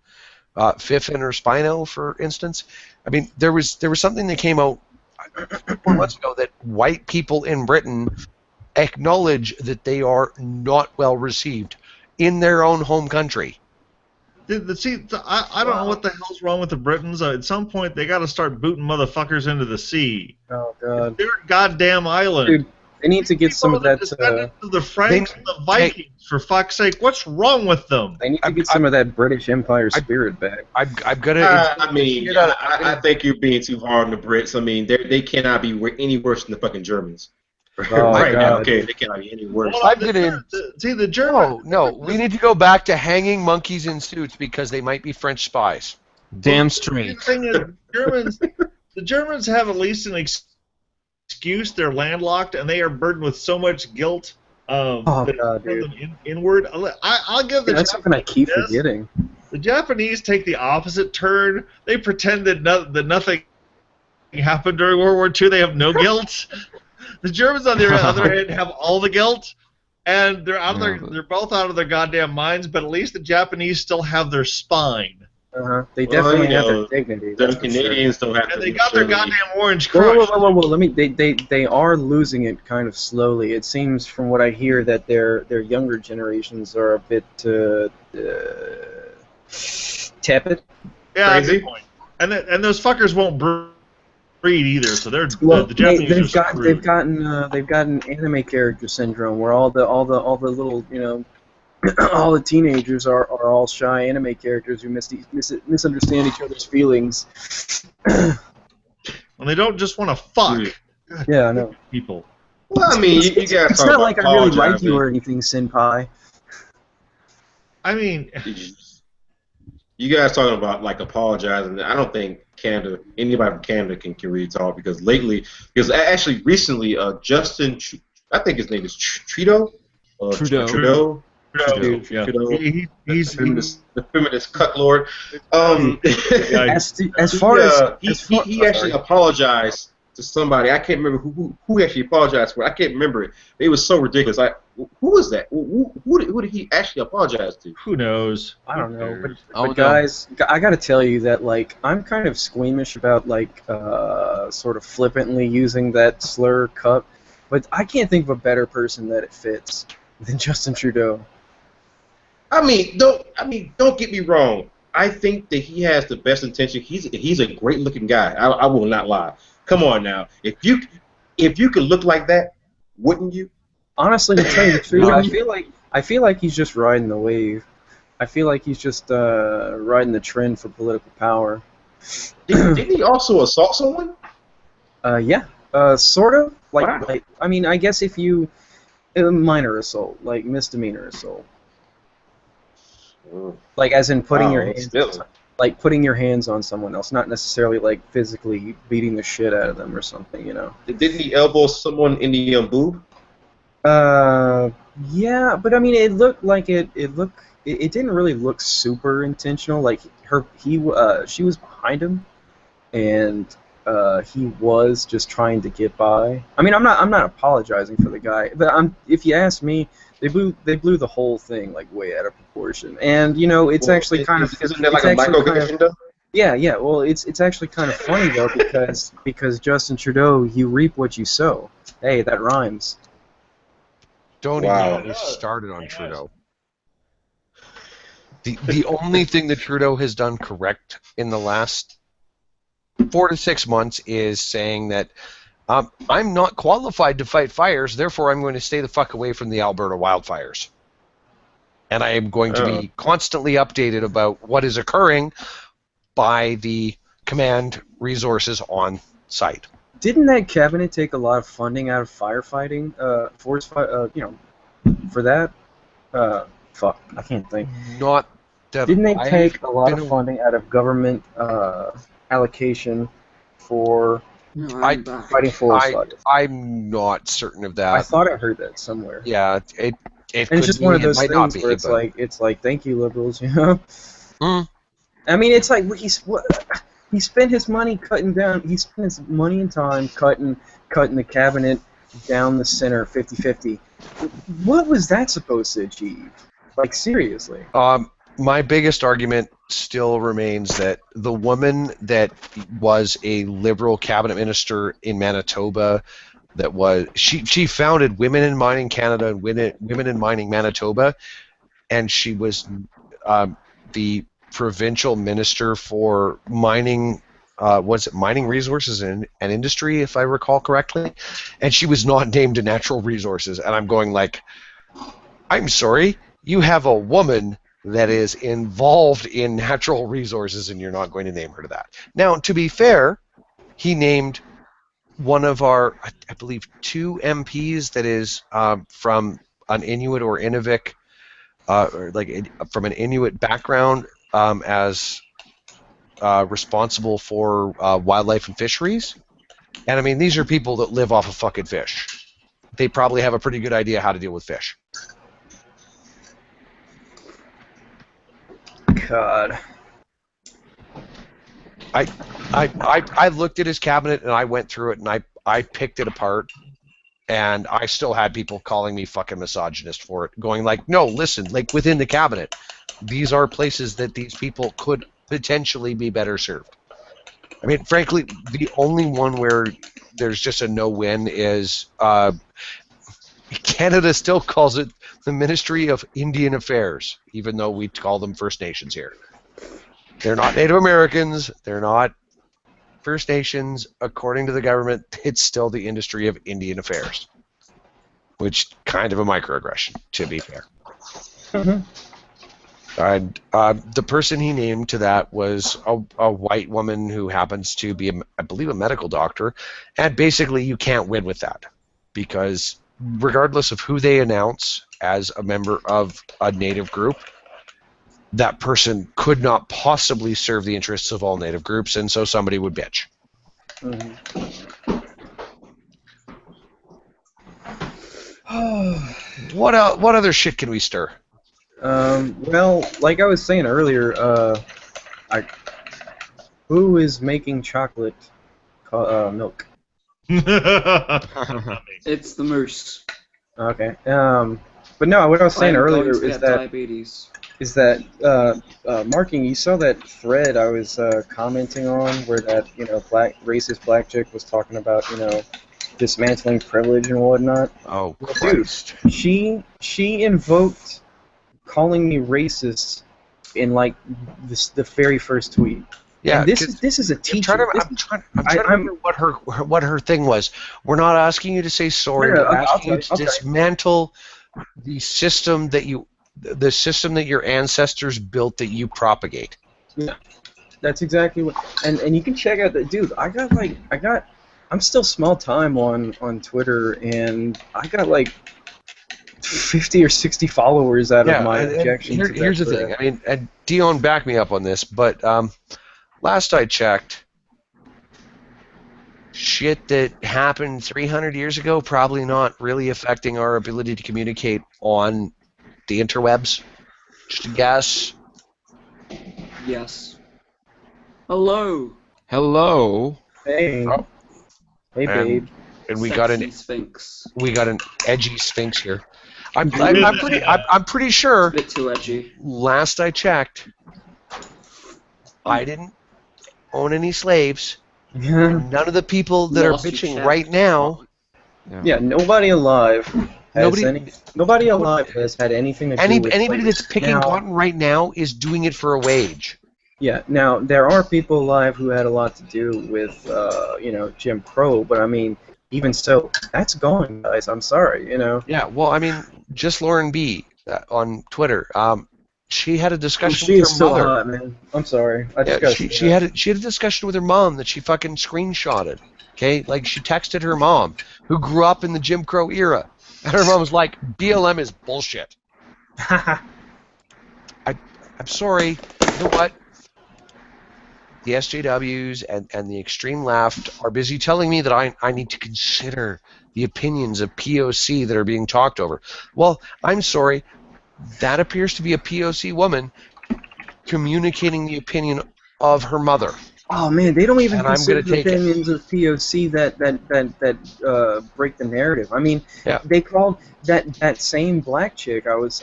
Fiffin or Spino, for instance. I mean, there was something that came out 4 months ago that white people in Britain acknowledge that they are not well received in their own home country. I don't know what the hell's wrong with the Britons. At some point, they got to start booting motherfuckers into the sea. Oh god. They're a goddamn island. Dude, they need to get some of that. The Franks and the Vikings, for fuck's sake, what's wrong with them? They need to get some of that British Empire spirit back. I've got to. I think you're being too hard on the Brits. I mean, they cannot be any worse than the fucking Germans. Now, okay, they cannot be any worse. See, the Germans. No, we need to go back to hanging monkeys in suits because they might be French spies. Damn straight. The thing is, the Germans have at least an excuse. They're landlocked and they are burdened with so much guilt. Inward. I'll give the. That's something I keep forgetting. The Japanese take the opposite turn. They pretend that nothing happened during World War II. They have no guilt. The Germans, on the other hand, have all the guilt, and they're both out of their goddamn minds. But at least the Japanese still have their spine. They definitely have their dignity. The Canadians don't have to. And they got their goddamn orange crushed. Whoa. Let me. They are losing it kind of slowly. It seems from what I hear that their younger generations are a bit tepid. Yeah, good point. And those fuckers won't breed either, so they're the Japanese are screwed. They've gotten anime character syndrome, where all the little all the teenagers are all shy anime characters who misunderstand each other's feelings. When they don't just want to fuck. Yeah, I know. People. Well, I mean, you guys. It's not like I really like you or anything, Senpai. I mean, you guys talking about like apologizing. I don't think anybody from Canada can really talk because recently, Justin, I think his name is Trudeau. Trudeau. Yeah. He's the feminist cuck lord. He actually apologized to somebody. I can't remember who actually apologized for it. I can't remember it. It was so ridiculous. Who was that? Who did he actually apologize to? Who knows? I don't know. But guys, I got to tell you that I'm kind of squeamish about sort of flippantly using that slur cuck, but I can't think of a better person that it fits than Justin Trudeau. Don't get me wrong. I think that he has the best intention. He's a great looking guy. I will not lie. Come on now. If you could look like that, wouldn't you? Honestly, to tell you the truth, I feel like he's just riding the wave. I feel like he's just riding the trend for political power. Didn't he also assault someone? Yeah. Sort of. Wow. I guess if you minor assault, like misdemeanor assault. Like as in putting your hands on someone else, not necessarily like physically beating the shit out of them or something, Didn't he elbow someone in the boob? Yeah, but it looked like it didn't really look super intentional. Like she was behind him, and he was just trying to get by. I'm not apologizing for the guy, but if you ask me, they blew the whole thing like way out of proportion. And it's actually kind of isn't that like a microaggression though? Yeah. Well, it's actually kind of funny though because Justin Trudeau, you reap what you sow. Hey, that rhymes. Don't even get me started on Trudeau. The only thing that Trudeau has done correct in the last 4 to 6 months is saying that I'm not qualified to fight fires, therefore I'm going to stay the fuck away from the Alberta wildfires. And I am going to be constantly updated about what is occurring by the command resources on site. Didn't that cabinet take a lot of funding out of firefighting, for that? Fuck, I can't think. Not that Didn't they take a lot of funding out of government allocation for fighting forest fires? I'm not certain of that. I thought I heard that somewhere. Yeah, it and it's just one of those things where it's like thank you liberals, it's like he spent his money he spent his money and time cutting the cabinet down the center 50-50. What was that supposed to achieve? Like seriously. My biggest argument still remains that the woman that was a Liberal cabinet minister in Manitoba, she founded Women in Mining Canada and Women in Mining Manitoba, and she was the provincial minister for mining. Mining resources and industry, if I recall correctly, and she was not named to natural resources. And I'm going like, I'm sorry, you have a woman that is involved in natural resources and you're not going to name her to that. Now, to be fair, he named one of our, I believe, 2 MPs that is from an Inuit or Inuvik, from an Inuit background as responsible for wildlife and fisheries. And these are people that live off of fucking fish. They probably have a pretty good idea how to deal with fish. God. I looked at his cabinet and I went through it and I picked it apart, and I still had people calling me fucking misogynist for it, going like, no, listen, like within the cabinet, these are places that these people could potentially be better served. I mean, frankly, the only one where there's just a no-win is Canada still calls it the Ministry of Indian Affairs, even though we call them First Nations here. They're not Native Americans. They're not First Nations. According to the government, it's still the Industry of Indian Affairs, which kind of a microaggression, to be fair. And the person he named to that was a white woman who happens to be, I believe, a medical doctor, and basically you can't win with that because regardless of who they announce as a member of a Native group, that person could not possibly serve the interests of all Native groups, and so somebody would bitch. What other shit can we stir? Well, like I was saying earlier, who is making chocolate milk? It's the moose. Okay. But no, what I was saying earlier is that diabetes. Marking, you saw that thread I was commenting on where that racist black chick was talking about dismantling privilege and whatnot. Oh, Christ. Dude, she invoked calling me racist in like the very first tweet. Yeah, and this is a teacher. I'm trying to remember what her thing was. We're not asking you to say sorry. No, we're asking you to dismantle the system that your ancestors built that you propagate. Yeah, that's exactly what. And you can check out that dude. I'm still small time on Twitter, and I got like 50 or 60 followers out of my objection. Here's the thing. I mean, and Dion backed me up on this, but last I checked, shit that happened 300 years ago probably not really affecting our ability to communicate on the interwebs. Just a guess. Yes. Hello. Hello. Hey. Oh. Hey, babe. And we Sexy got an Sphinx. We got an edgy Sphinx here. I'm pretty sure. A bit too edgy. Last I checked, I didn't own any slaves. None of the people that are bitching right now. Yeah, nobody alive has had anything to do with anybody that's picking cotton right now is doing it for a wage. Yeah. Now there are people alive who had a lot to do with Jim Crow, but I mean, even so, that's gone, guys. I'm sorry, Yeah. Well, I mean, just Lauren B on Twitter. She had a discussion with her still mother. Hot, man. I'm sorry. She had a discussion with her mom that she fucking screenshotted. Okay, like she texted her mom, who grew up in the Jim Crow era, and her mom was like, "BLM is bullshit." I'm sorry. You know what? The SJWs and the extreme left are busy telling me that I need to consider the opinions of POC that are being talked over. Well, I'm sorry. That appears to be a POC woman communicating the opinion of her mother. Oh man, they don't even consider the opinions of POC that break the narrative. I mean, they called that same black chick I was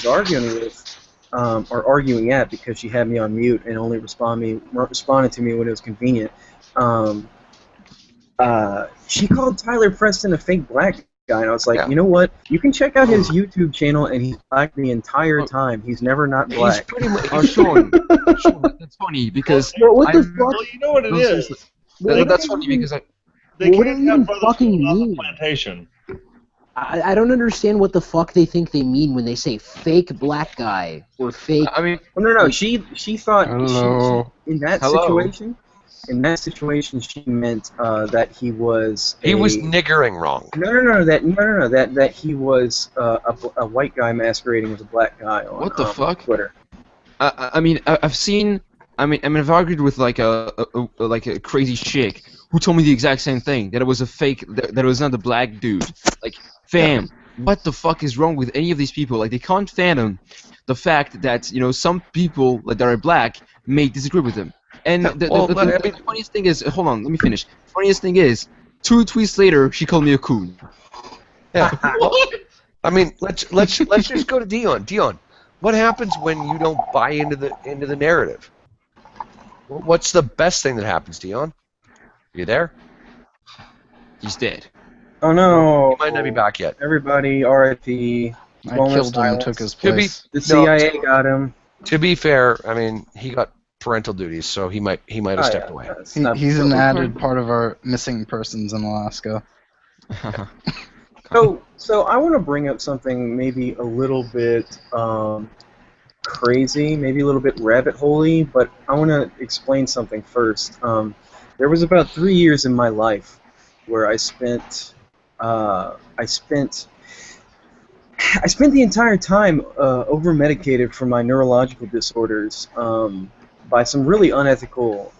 arguing with. Or arguing at because she had me on mute and only responded to me when it was convenient. She called Tyler Preston a fake black guy, and I was like, you know what? You can check out his YouTube channel, and he's black the entire time. He's never not black. He's pretty much. Sean, that's funny because. What the fuck? Well, you know what it is. That's funny because they can't have brothers fucking on the plantation. I don't understand what the fuck they think they mean when they say fake black guy or fake. I mean, no. She thought in that situation she meant that he was. He was niggering wrong. No. That he was a white guy masquerading as a black guy on what the fuck? Twitter. I mean, I've seen. I've argued with like a crazy chick who told me the exact same thing, that it was a fake, that it was not a black dude. Like, fam, what the fuck is wrong with any of these people? Like, they can't fathom the fact that some people that are black may disagree with them. And the funniest thing is, hold on, let me finish. The funniest thing is, 2 tweets later, she called me a coon. Yeah. I mean, let's just go to Dion. Dion, what happens when you don't buy into the narrative? What's the best thing that happens, Dion? Are you there? He's dead. Oh no! He might not be back yet. Everybody, R.I.P. I Moment of killed him and silence. took his Could be. place. The CIA got him. To be fair, I mean, he got parental duties, so he might have stepped away. He's an added part of our missing persons in Alaska. So I want to bring up something maybe a little bit crazy, maybe a little bit rabbit-holey, but I want to explain something first. There was about 3 years in my life where I spent the entire time over-medicated for my neurological disorders by some really unethical,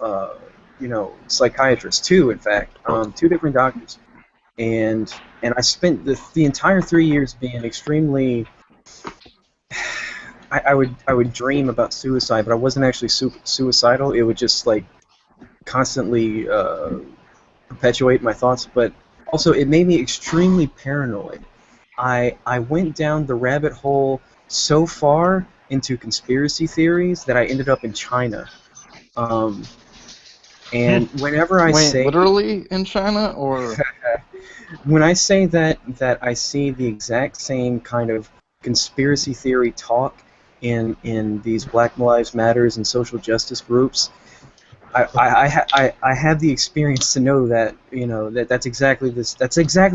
psychiatrists, too, in fact, 2 different doctors. And I spent the entire 3 years being extremely. I would dream about suicide, but I wasn't actually suicidal. It would just like constantly perpetuate my thoughts. But also, it made me extremely paranoid. I went down the rabbit hole so far into conspiracy theories that I ended up in China. And whenever I say literally in China, or when I say that I see the exact same kind of conspiracy theory talk in these Black Lives Matters and social justice groups, I have the experience to know that that's exactly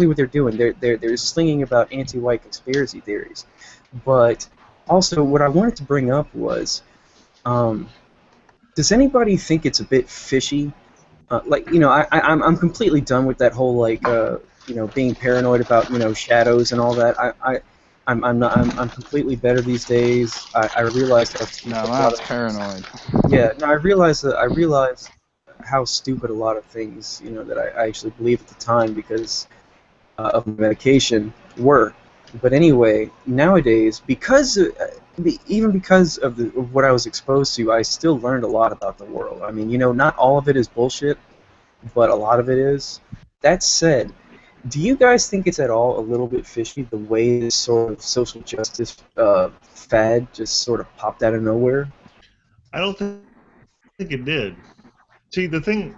what they're doing. They're slinging about anti-white conspiracy theories. But also, what I wanted to bring up was, does anybody think it's a bit fishy? I'm completely done with that whole being paranoid about shadows and all that. I'm completely better these days. I realize that. No, that's paranoid. Yeah, no, I realize how stupid a lot of things that I actually believed at the time because of medication were. But anyway, nowadays, even because of what I was exposed to, I still learned a lot about the world. I mean, not all of it is bullshit, but a lot of it is. That said, do you guys think it's at all a little bit fishy the way this sort of social justice fad just sort of popped out of nowhere? I don't think it did. See, the thing,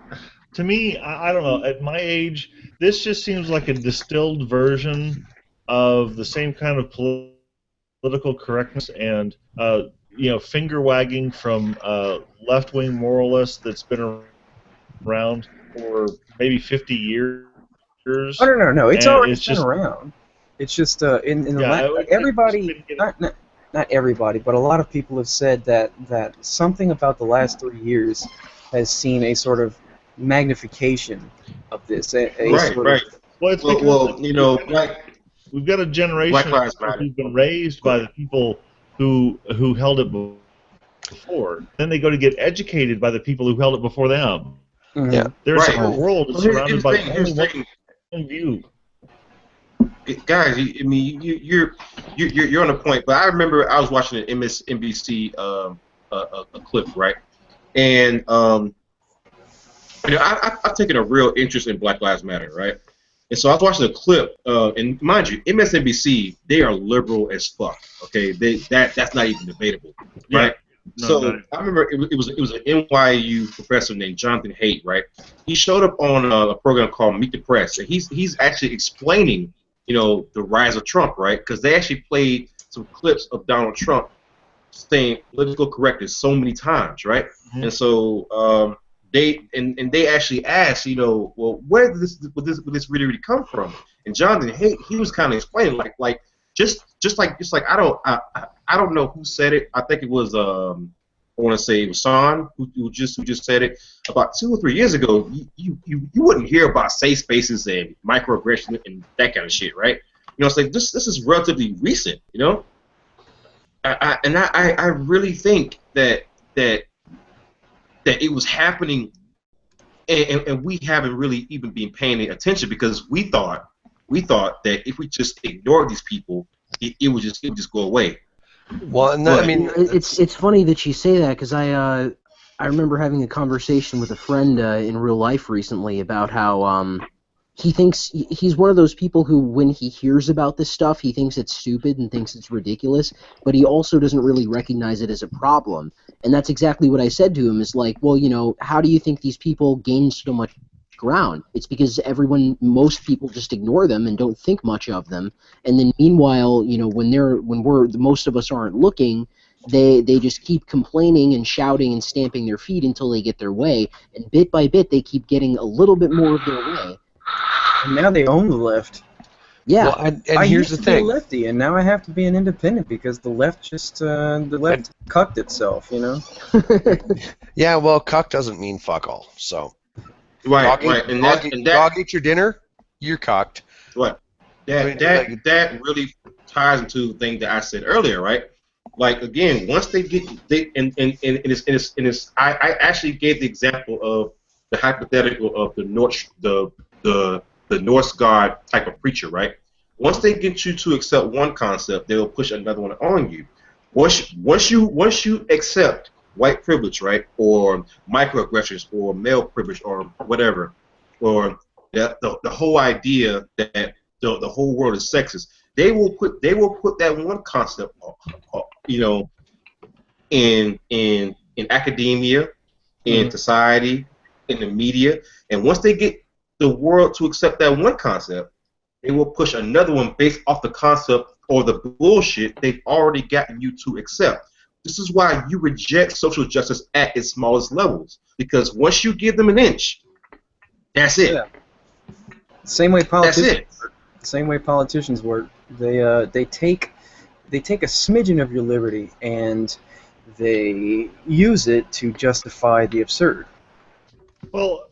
to me, I don't know, at my age, this just seems like a distilled version of the same kind of political correctness and finger wagging from left-wing moralists that's been around for maybe 50 years. Oh, no. It's already been around. It's just everybody, not everybody, but a lot of people have said that something about the last 3 years has seen a sort of magnification of this. Right. Well, it's because we've got a generation who've been raised by the people who held it before. Then they go to get educated by the people who held it before them. Mm-hmm. Yeah. There's a whole world surrounded by only one view. Guys, you're on a point. But I remember I was watching an MSNBC a clip, right? And I've taken a real interest in Black Lives Matter, right? And so I was watching a clip, and mind you, MSNBC, they are liberal as fuck. Okay, that's not even debatable, right? No, so I remember it was an NYU professor named Jonathan Haidt, right? He showed up on a program called Meet the Press, and he's actually explaining, the rise of Trump, right? Because they actually played some clips of Donald Trump saying political correctness so many times, right? Mm-hmm. And so they actually asked, well, where did this really come from? And Jonathan Haidt, he was kind of explaining like just like I don't know who said it. I think it was I want to say it was Sean who just said it about 2 or 3 years ago. You wouldn't hear about safe spaces and microaggression and that kind of shit, right? It's like this is relatively recent, I really think that it was happening, and we haven't really even been paying attention because we thought that if we just ignored these people, it would just go away. Well, no, I mean, it's funny that you say that because I remember having a conversation with a friend in real life recently about how he's one of those people who, when he hears about this stuff, he thinks it's stupid and thinks it's ridiculous, but he also doesn't really recognize it as a problem. And that's exactly what I said to him, is like, well, how do you think these people gain so much ground? It's because most people just ignore them and don't think much of them. And then meanwhile, when most of us aren't looking, they just keep complaining and shouting and stamping their feet until they get their way. And bit by bit, they keep getting a little bit more of their way. And now they own the left. Yeah, well, and here's the thing. I used to be a lefty, and now I have to be an independent because the left cucked itself, Yeah, well, cuck doesn't mean fuck all. So, right. Dog eat your dinner, you're cocked. Right. That really ties into the thing that I said earlier, right? Like again, once they get I actually gave the example of the hypothetical of the Norse god type of preacher, right? Once they get you to accept one concept, they will push another one on you. Once you accept white privilege, right, or microaggressions, or male privilege, or whatever, or the whole idea that the whole world is sexist, they will put that one concept, in academia, in society, in the media, and once they get the world to accept that one concept, they will push another one based off the concept or the bullshit they've already gotten you to accept. This is why you reject social justice at its smallest levels, because once you give them an inch, that's it. Yeah. Same way politicians. That's it. Same way politicians work. They take a smidgen of your liberty and they use it to justify the absurd. Well,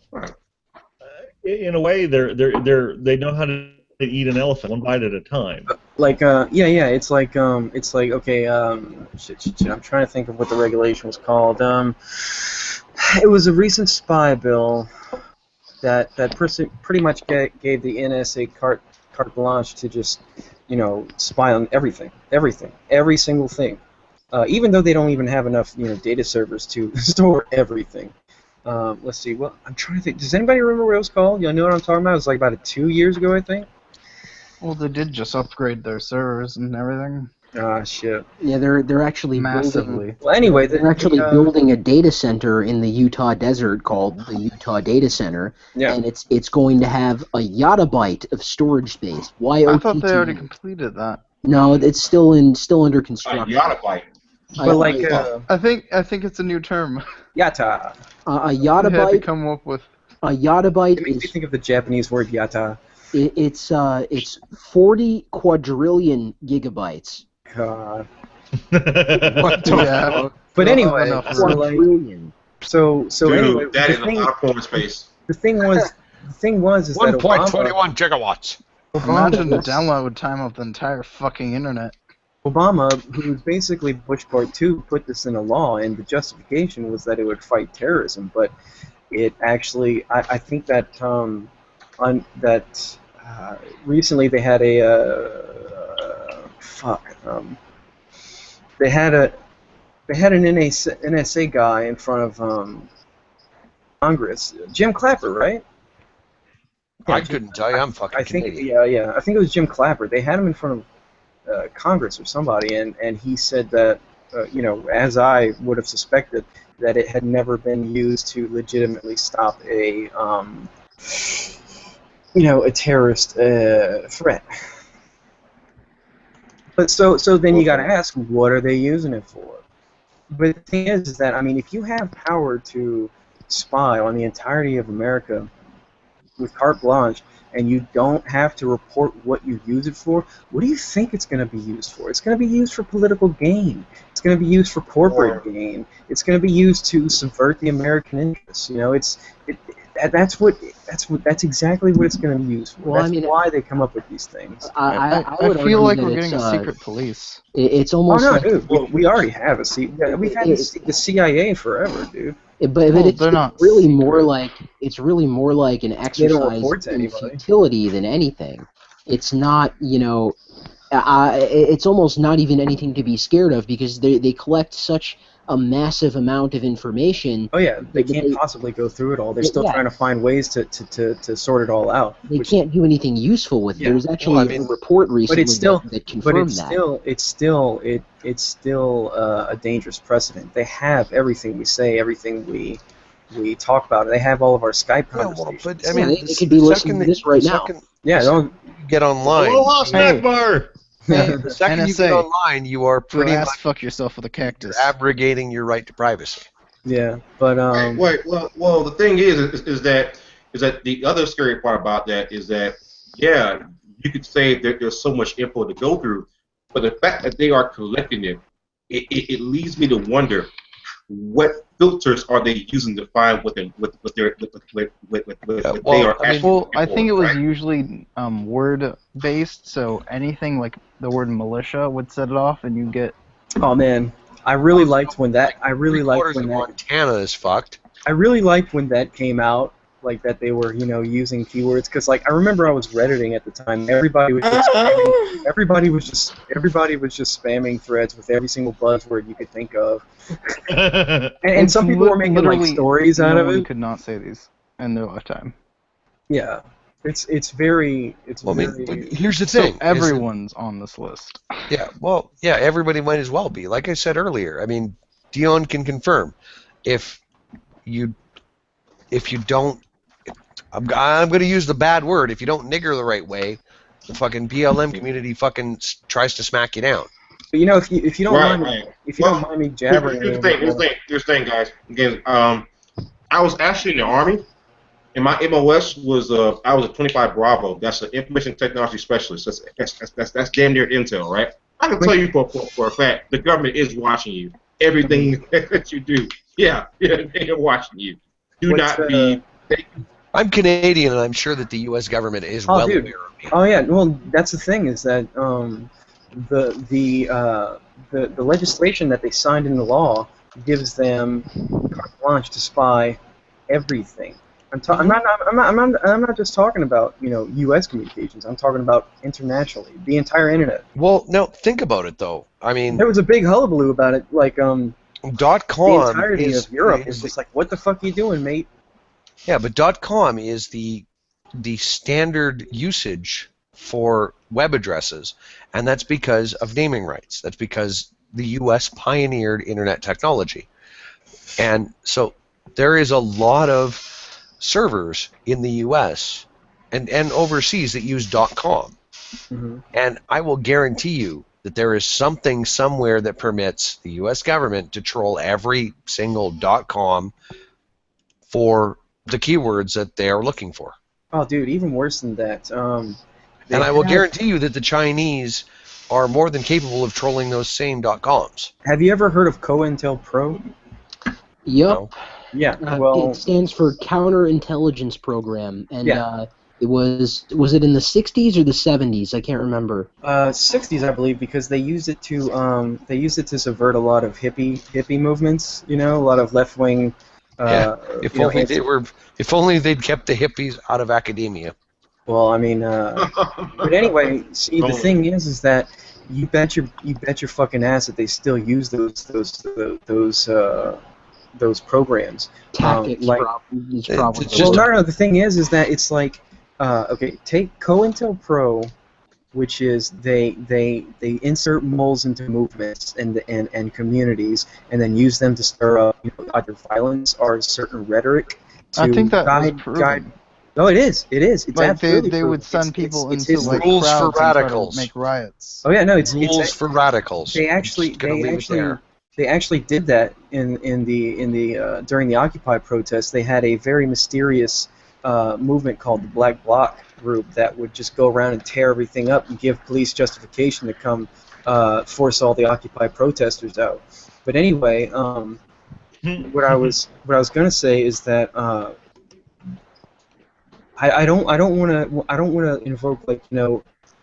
in a way, they know how to eat an elephant one bite at a time. It's like okay, shit. I'm trying to think of what the regulation was called. It was a recent spy bill that pretty much gave the NSA carte blanche to just spy on everything, every single thing, even though they don't even have enough data servers to store everything. Let's see. Well, I'm trying to think. Does anybody remember what it was called? You know what I'm talking about? It was like about 2 years ago, I think. Well, they did just upgrade their servers and everything. Ah, shit. Yeah, they're actually Massively. Well, anyway, they're actually building a data center in the Utah desert called the Utah Data Center, and it's going to have a yottabyte of storage space. I thought they already completed that. No, it's still under construction. A yottabyte. But I think it's a new term. Yatta. A yottabyte. They had to come up with. A yottabyte It makes me think of the Japanese word yatta. It's 40 quadrillion gigabytes. God. Yeah. But anyway, quadrillion. So Dude, anyway, that is a lot of porn space. The thing was is 1.21 gigawatts. Imagine the download time of the entire fucking internet. Obama, who was basically Bush Part 2, put this in a law, and the justification was that it would fight terrorism. But it actually, I think that recently they had they had an NSA guy in front of Congress, Jim Clapper, right? Yeah, I couldn't tell you. I'm fucking Canadian. I think it was Jim Clapper. They had him in front of Congress or somebody, and he said that, as I would have suspected, that it had never been used to legitimately stop a terrorist threat. But so then you got to ask, what are they using it for? But the thing is that, I mean, if you have power to spy on the entirety of America with carte blanche, and you don't have to report what you use it for, what do you think it's going to be used for? It's going to be used for political gain. It's going to be used for corporate gain. It's going to be used to subvert the American interests. That's exactly what it's going to be used for. Well, that's why they come up with these things. I feel like we're getting a secret police. It's almost. Oh no, dude! Well, we already have a we've had the CIA forever, dude. But it's really more like an exercise in futility than anything. It's not, it's almost not even anything to be scared of, because they collect such a massive amount of information. Oh yeah, they can't possibly go through it all. They're still trying to find ways to sort it all out. They can't do anything useful with it. There's actually a report recently that confirmed that. It's still a dangerous precedent. They have everything we say, everything we talk about. They have all of our Skype conversations. But I mean, they could be listening to this right now. Don't get online. Aloha, snack bar. The second you get online, you are pretty much fuck yourself with a cactus. Abrogating your right to privacy. Yeah, but Wait, well, the thing is that the other scary part about that is that you could say that there's so much info to go through, but the fact that they are collecting it leads me to wonder what filters are they using to find what they are actually. Well, I think it was usually word based, so anything like the word militia would set it off, and you get. Oh man, I really liked when that. Montana is fucked. I really liked when that came out, like that they were using keywords, because like I remember I was Redditing at the time. Everybody was just spamming threads with every single buzzword you could think of. and some people were making like stories out of it. You could not say these in their lifetime. Yeah, it's very. Here's the thing: everyone's on this list. Yeah, everybody might as well be. Like I said earlier, I mean, Dion can confirm if you don't. I'm going to use the bad word. If you don't nigger the right way, the fucking BLM community fucking tries to smack you down. But if you don't mind me jabbering. Here's the thing, guys. Again, I was actually in the Army, and my MOS was I was a 25 Bravo. That's an information technology specialist. That's damn near intel, right? I can tell you for a fact the government is watching you. Everything that you do, they're watching you. Do not be. I'm Canadian, and I'm sure that the U.S. government is well aware of me. Oh yeah, well that's the thing is that the legislation that they signed into law gives them carte blanche to spy everything. I'm not just talking about U.S. communications. I'm talking about internationally, the entire internet. Well, no, think about it though. I mean, there was a big hullabaloo about it. Like .com. The entirety of Europe is just like, what the fuck are you doing, mate? Yeah, but .com is the standard usage for web addresses, and that's because of naming rights. That's because the U.S. pioneered internet technology. And so there is a lot of servers in the U.S. and overseas that use .com. Mm-hmm. And I will guarantee you that there is something somewhere that permits the U.S. government to troll every single .com for the keywords that they are looking for. Oh, dude, even worse than that. And I will guarantee you that the Chinese are more than capable of trolling those same .coms. Have you ever heard of COINTELPRO? Yep. No. Yeah. Well, it stands for Counterintelligence Program, and it was it in the 60s or the 70s? I can't remember. 60s, I believe, because they used it to subvert a lot of hippie movements. A lot of left wing. If only they'd kept the hippies out of academia. Well, I mean, but anyway, see, the thing is that you bet your fucking ass that they still use those programs. Tactics, probably. No. The thing is that it's like, okay, take COINTELPRO, which is they insert moles into movements and communities, and then use them to stir up either violence or certain rhetoric. I think that was proven. No, it is. It's like absolutely they would send people into like rules for crowds radicals. And try to make riots. Oh yeah, no, it's rules for radicals. They actually did that in the during the Occupy protests. They had a very mysterious movement called the Black Bloc group that would just go around and tear everything up and give police justification to come force all the Occupy protesters out. But anyway, what I was going to say is that I don't want to invoke like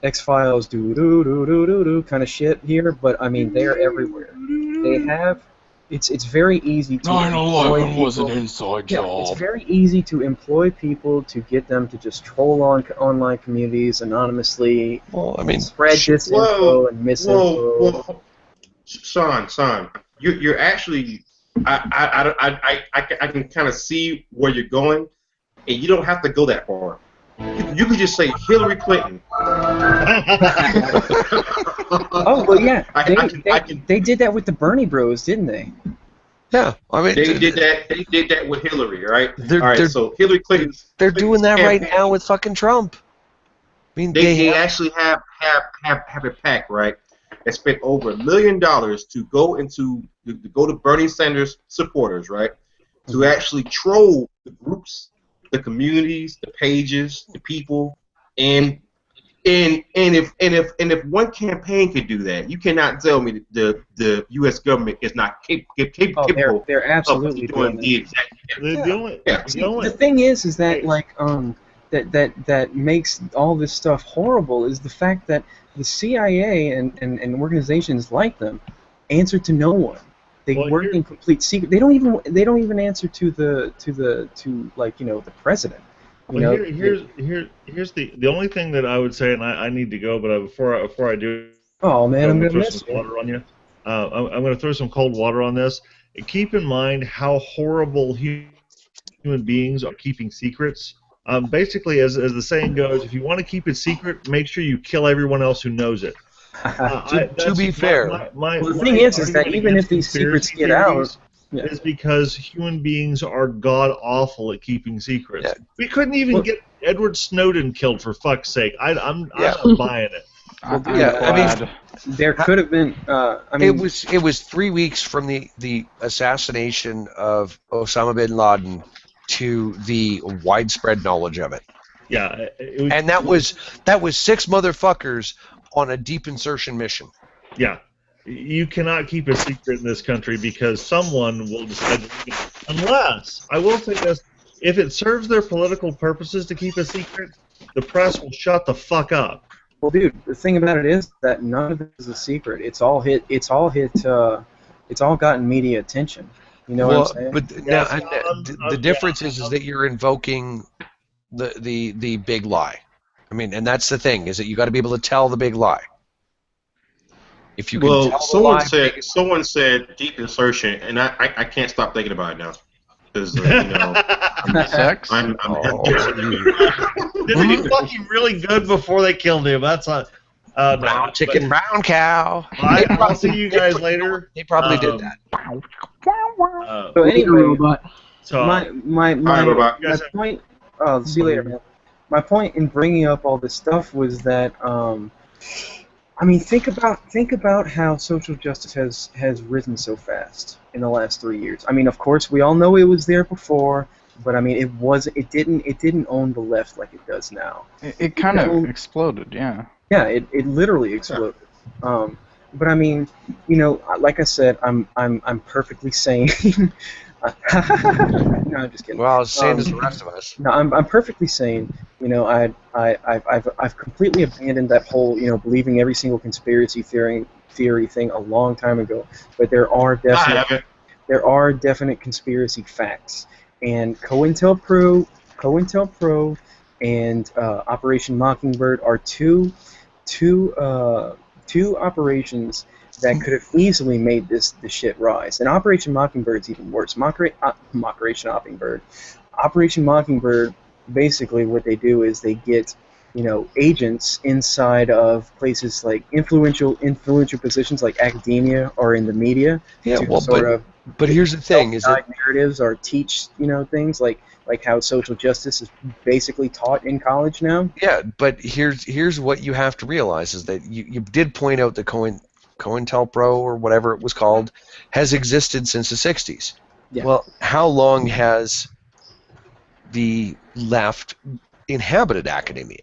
X-Files do kind of shit here, but I mean they're everywhere. They have it's very easy to 9/11 was an inside job. It's very easy to employ people to get them to just troll on online communities anonymously. Well, I mean, spread disinfo and misinfo. Sean, you're actually I can kind of see where you're going, and you don't have to go that far. You could just say Hillary Clinton. Oh well, yeah. They did that with the Bernie Bros, didn't they? Yeah, I mean they did that. They did that with Hillary, right? All right. They're, So Hillary Clinton. they're doing that right now with fucking Trump. I mean, they actually have a PAC, right? That spent over $1 million to go to Bernie Sanders supporters, right? To actually troll the groups, the communities, the pages, the people, and if one campaign could do that, you cannot tell me that the U.S. government is not capable. They're absolutely of doing the exact. The thing is that like that makes all this stuff horrible is the fact that the CIA and organizations like them answer to no one. They work in complete secret. They don't even answer to like the president. Here's the only thing that I would say, and I need to go, but before I do, oh man, I'm gonna throw miss some water on you. I'm gonna throw some cold water on this. Keep in mind how horrible human beings are keeping secrets. Basically, as the saying goes, if you want to keep it secret, make sure you kill everyone else who knows it. To be fair, the thing is that even if these secrets get out, is because human beings are god awful at keeping secrets. Yeah. We couldn't even get Edward Snowden killed, for fuck's sake. I'm not buying it. I mean, there could have been. It was 3 weeks from the assassination of Osama bin Laden to the widespread knowledge of it. Yeah, and that was 6 motherfuckers on a deep insertion mission. Yeah. You cannot keep a secret in this country because someone will decide to keep it. Unless, I will say this, if it serves their political purposes to keep a secret, the press will shut the fuck up. Well, dude, the thing about it is that none of this is a secret. It's all gotten media attention. You know what I'm saying? But the difference is that you're invoking the big lie. I mean, and that's the thing, is that you got to be able to tell the big lie. If you can tell someone said deep insertion, and I can't stop thinking about it now. Because sex. I'm Did he fucking really good before they killed him? That's not brown chicken, brown cow. I'll see you guys later. They probably did that. So anyway, So my point. Oh, see you later, man. My point in bringing up all this stuff was that I mean, think about how social justice has risen so fast in the last 3 years. I mean, of course, we all know it was there before, but I mean, it didn't own the left like it does now. It kind of exploded, yeah. Yeah, it literally exploded. But I mean, like I said, I'm perfectly sane. No, I'm just kidding. Well, same as the rest of us. No, I'm perfectly sane. I've completely abandoned that whole believing every single conspiracy theory thing a long time ago. But there are definite conspiracy facts, and COINTELPRO and Operation Mockingbird are two operations that could have easily made this shit rise. And Operation Mockingbird's even worse. Operation Mockingbird, basically what they do is they get, agents inside of places like influential positions like academia or in the media. Yeah, but here's the thing: is that narratives or teach things like how social justice is basically taught in college now. Yeah, but here's what you have to realize is that you did point out that COINTELPRO or whatever it was called has existed since the 60s. Yeah. Well, how long has the left inhabited academia?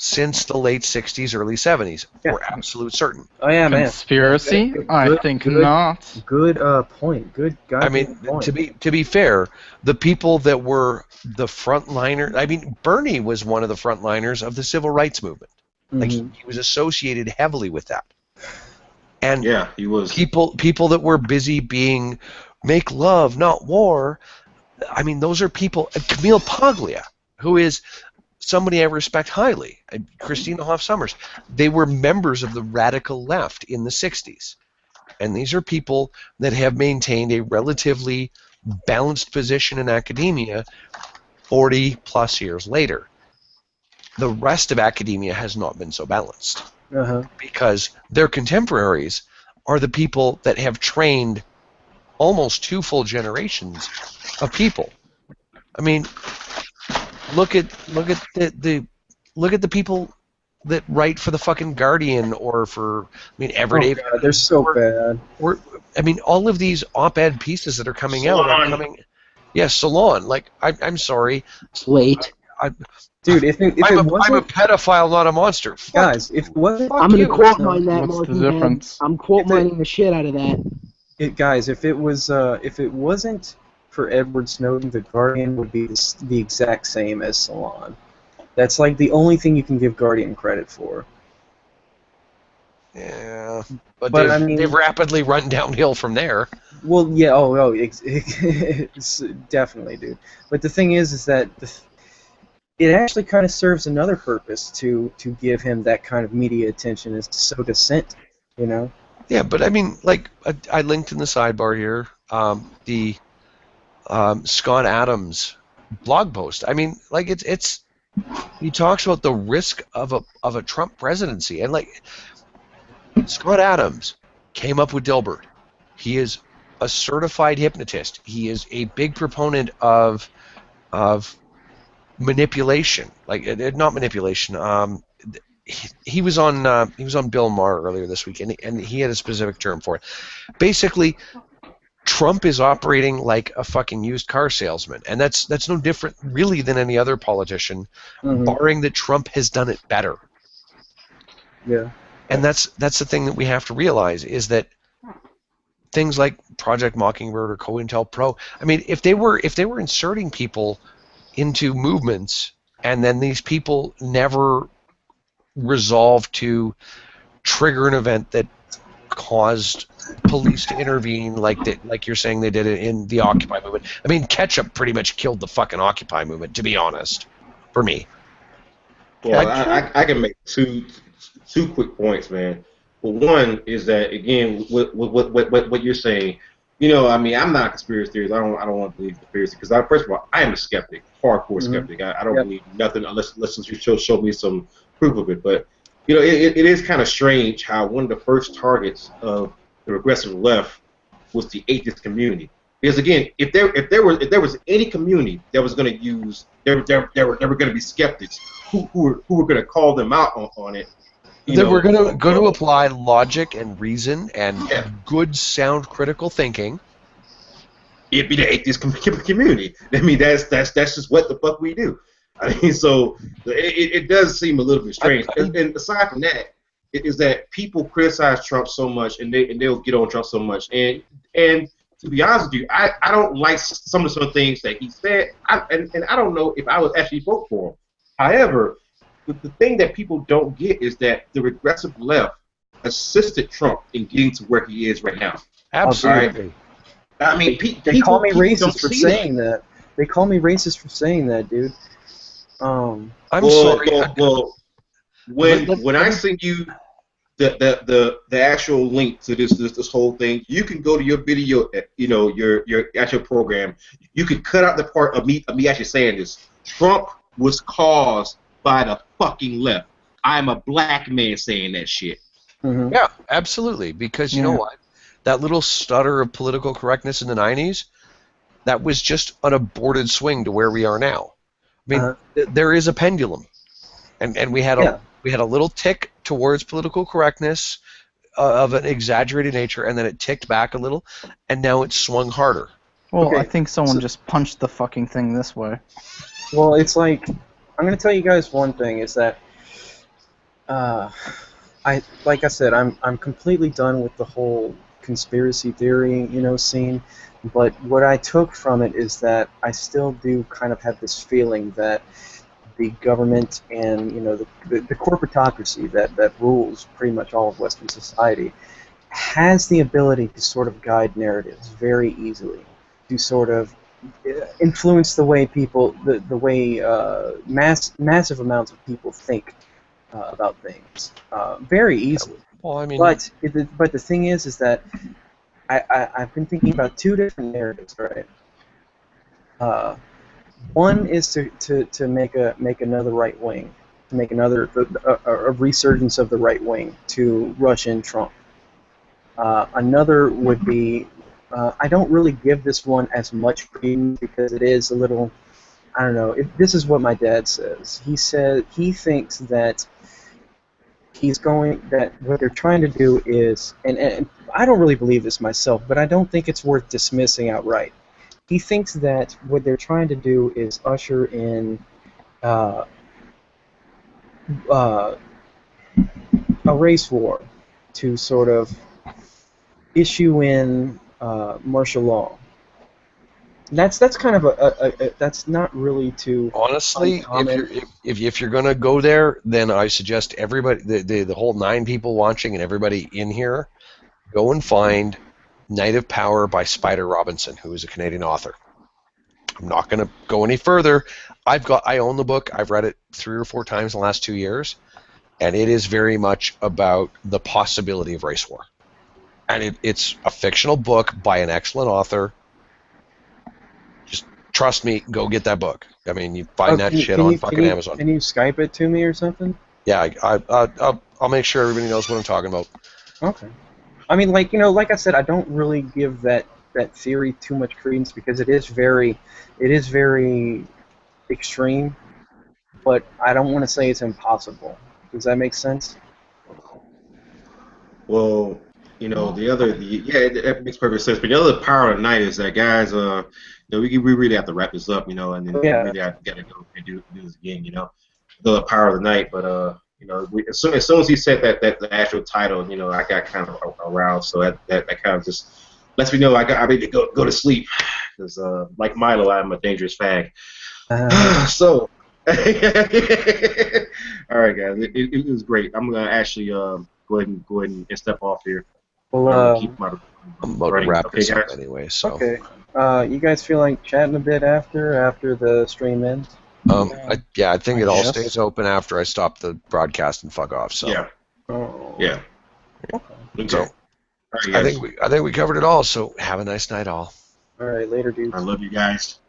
Since the late 60s, early 70s, for absolute certain. Oh yeah, man. Conspiracy? I think not. Good point. Good guy. I mean, to be fair, the people that were the frontliner. I mean, Bernie was one of the frontliners of the civil rights movement. Mm-hmm. Like he was associated heavily with that. And yeah, he was. People that were busy being make love, not war. I mean, those are people. Camille Paglia, who is somebody I respect highly, Christina Hoff Sommers. They were members of the radical left in the 60s. And these are people that have maintained a relatively balanced position in academia 40 plus years later. The rest of academia has not been so balanced because their contemporaries are the people that have trained almost 2 full generations of people. I mean, look at the people that write for the fucking Guardian or for Everyday. Oh God, they're so bad. All of these op-ed pieces that are coming out are coming. Yes, Salon. Like, I'm sorry. Slate. Dude, if it wasn't, I'm a pedophile, not a monster. Guys, if it wasn't, I'm gonna quote mine that, What's Marky the difference? I'm quote mining the shit out of that. Guys, if it wasn't for Edward Snowden, the Guardian would be the exact same as Salon. That's like the only thing you can give Guardian credit for. Yeah, but they've rapidly run downhill from there. Well, yeah, it's definitely, dude. But the thing is that it actually kind of serves another purpose to give him that kind of media attention, is to sow dissent, you know? Yeah, but I linked in the sidebar here the Scott Adams blog post. It's he talks about the risk of a Trump presidency, and Scott Adams came up with Dilbert. He is a certified hypnotist. He is a big proponent of manipulation, not manipulation. He was on Bill Maher earlier this week, and he had a specific term for it. Basically, Trump is operating like a fucking used car salesman, and that's no different really than any other politician, barring that Trump has done it better. Yeah. And that's the thing that we have to realize, is that things like Project Mockingbird or COINTELPRO, if they were inserting people into movements, and then these people never resolved to trigger an event that caused police to intervene, like you're saying they did it in the Occupy movement. Ketchup pretty much killed the fucking Occupy movement, to be honest, for me. Well, I can make two quick points, man. Well, one is that, again, what you're saying, I'm not a conspiracy theorist. I don't want to believe conspiracy, because first of all, I am a skeptic, hardcore skeptic. I don't believe nothing unless you show me some proof of it. But it is kind of strange how one of the first targets of the regressive left was the atheist community. Because again, if there was any community that was going to use, there were going to be skeptics who were going to call them out on it. We're going to apply logic and reason and good, sound, critical thinking. It'd be the atheist community. That's just what the fuck we do. So it does seem a little bit strange. And aside from that, it is that people criticize Trump so much, and they'll get on Trump so much. And to be honest with you, I don't like some of the things that he said, and I don't know if I would actually vote for him. However, the thing that people don't get is that the regressive left assisted Trump in getting to where he is right now. Absolutely. Right? They call me racist for saying that. They call me racist for saying that, dude. I'm sorry. Well, when I send you the actual link to this whole thing, you can go to your video, your actual program. You can cut out the part of me actually saying this. Trump was caused by the fucking left. I'm a black man saying that shit. Mm-hmm. Yeah, absolutely. Because you know what? That little stutter of political correctness in the 90s, that was just an aborted swing to where we are now. There is a pendulum, and we had a little tick towards political correctness of an exaggerated nature, and then it ticked back a little, and now it's swung harder. Well, I think someone just punched the fucking thing this way. Well, it's like, I'm going to tell you guys one thing, is that like I said, I'm completely done with the whole conspiracy theory, scene. But what I took from it is that I still do kind of have this feeling that the government and the corporatocracy that rules pretty much all of Western society has the ability to sort of guide narratives very easily, to sort of influence the way people, the way massive amounts of people think about things very easily. Well, I mean, but the thing is that I've been thinking about two different narratives, right? One is to make another right wing, to make a resurgence of the right wing to rush in Trump. Another would be, I don't really give this one as much credence because it is a little, I don't know. This is what my dad says. He said he thinks that that what they're trying to do is, and I don't really believe this myself, but I don't think it's worth dismissing outright. He thinks that what they're trying to do is usher in uh, uh, a race war to sort of issue in martial law. That's kind of that's not really too honestly, uncommon. if you're gonna go there, then I suggest everybody, the whole 9 people watching and everybody in here, go and find Night of Power by Spider Robinson, who is a Canadian author. I'm not going to go any further. I own the book. I've read it 3 or 4 times in the last 2 years, and it is very much about the possibility of race war. And it's a fictional book by an excellent author. Just trust me, go get that book. I mean, you find that shit on fucking Amazon. Can you Skype it to me or something? Yeah, I'll make sure everybody knows what I'm talking about. Okay. I mean, like I said, I don't really give that theory too much credence because it is very extreme, but I don't want to say it's impossible. Does that make sense? Well, it makes perfect sense. But the other power of the night is that, guys, we really have to wrap this up, and then we really have to go and do this again, The other power of the night, but as soon as he said that the actual title, I got kind of aroused, so that kind of just lets me know I need to go to sleep, because like Milo, I'm a dangerous fag. So, all right, guys, it was great. I'm gonna actually go ahead and step off here. Well, I'm about to wrap this up anyway. So okay, you guys feel like chatting a bit after the stream ends? I think it all stays open after I stop the broadcast and fuck off. So yeah. Okay. So right, I think we covered it all. So have a nice night, all. All right, later, dudes. I love you guys.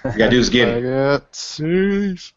We gotta do this again. Peace.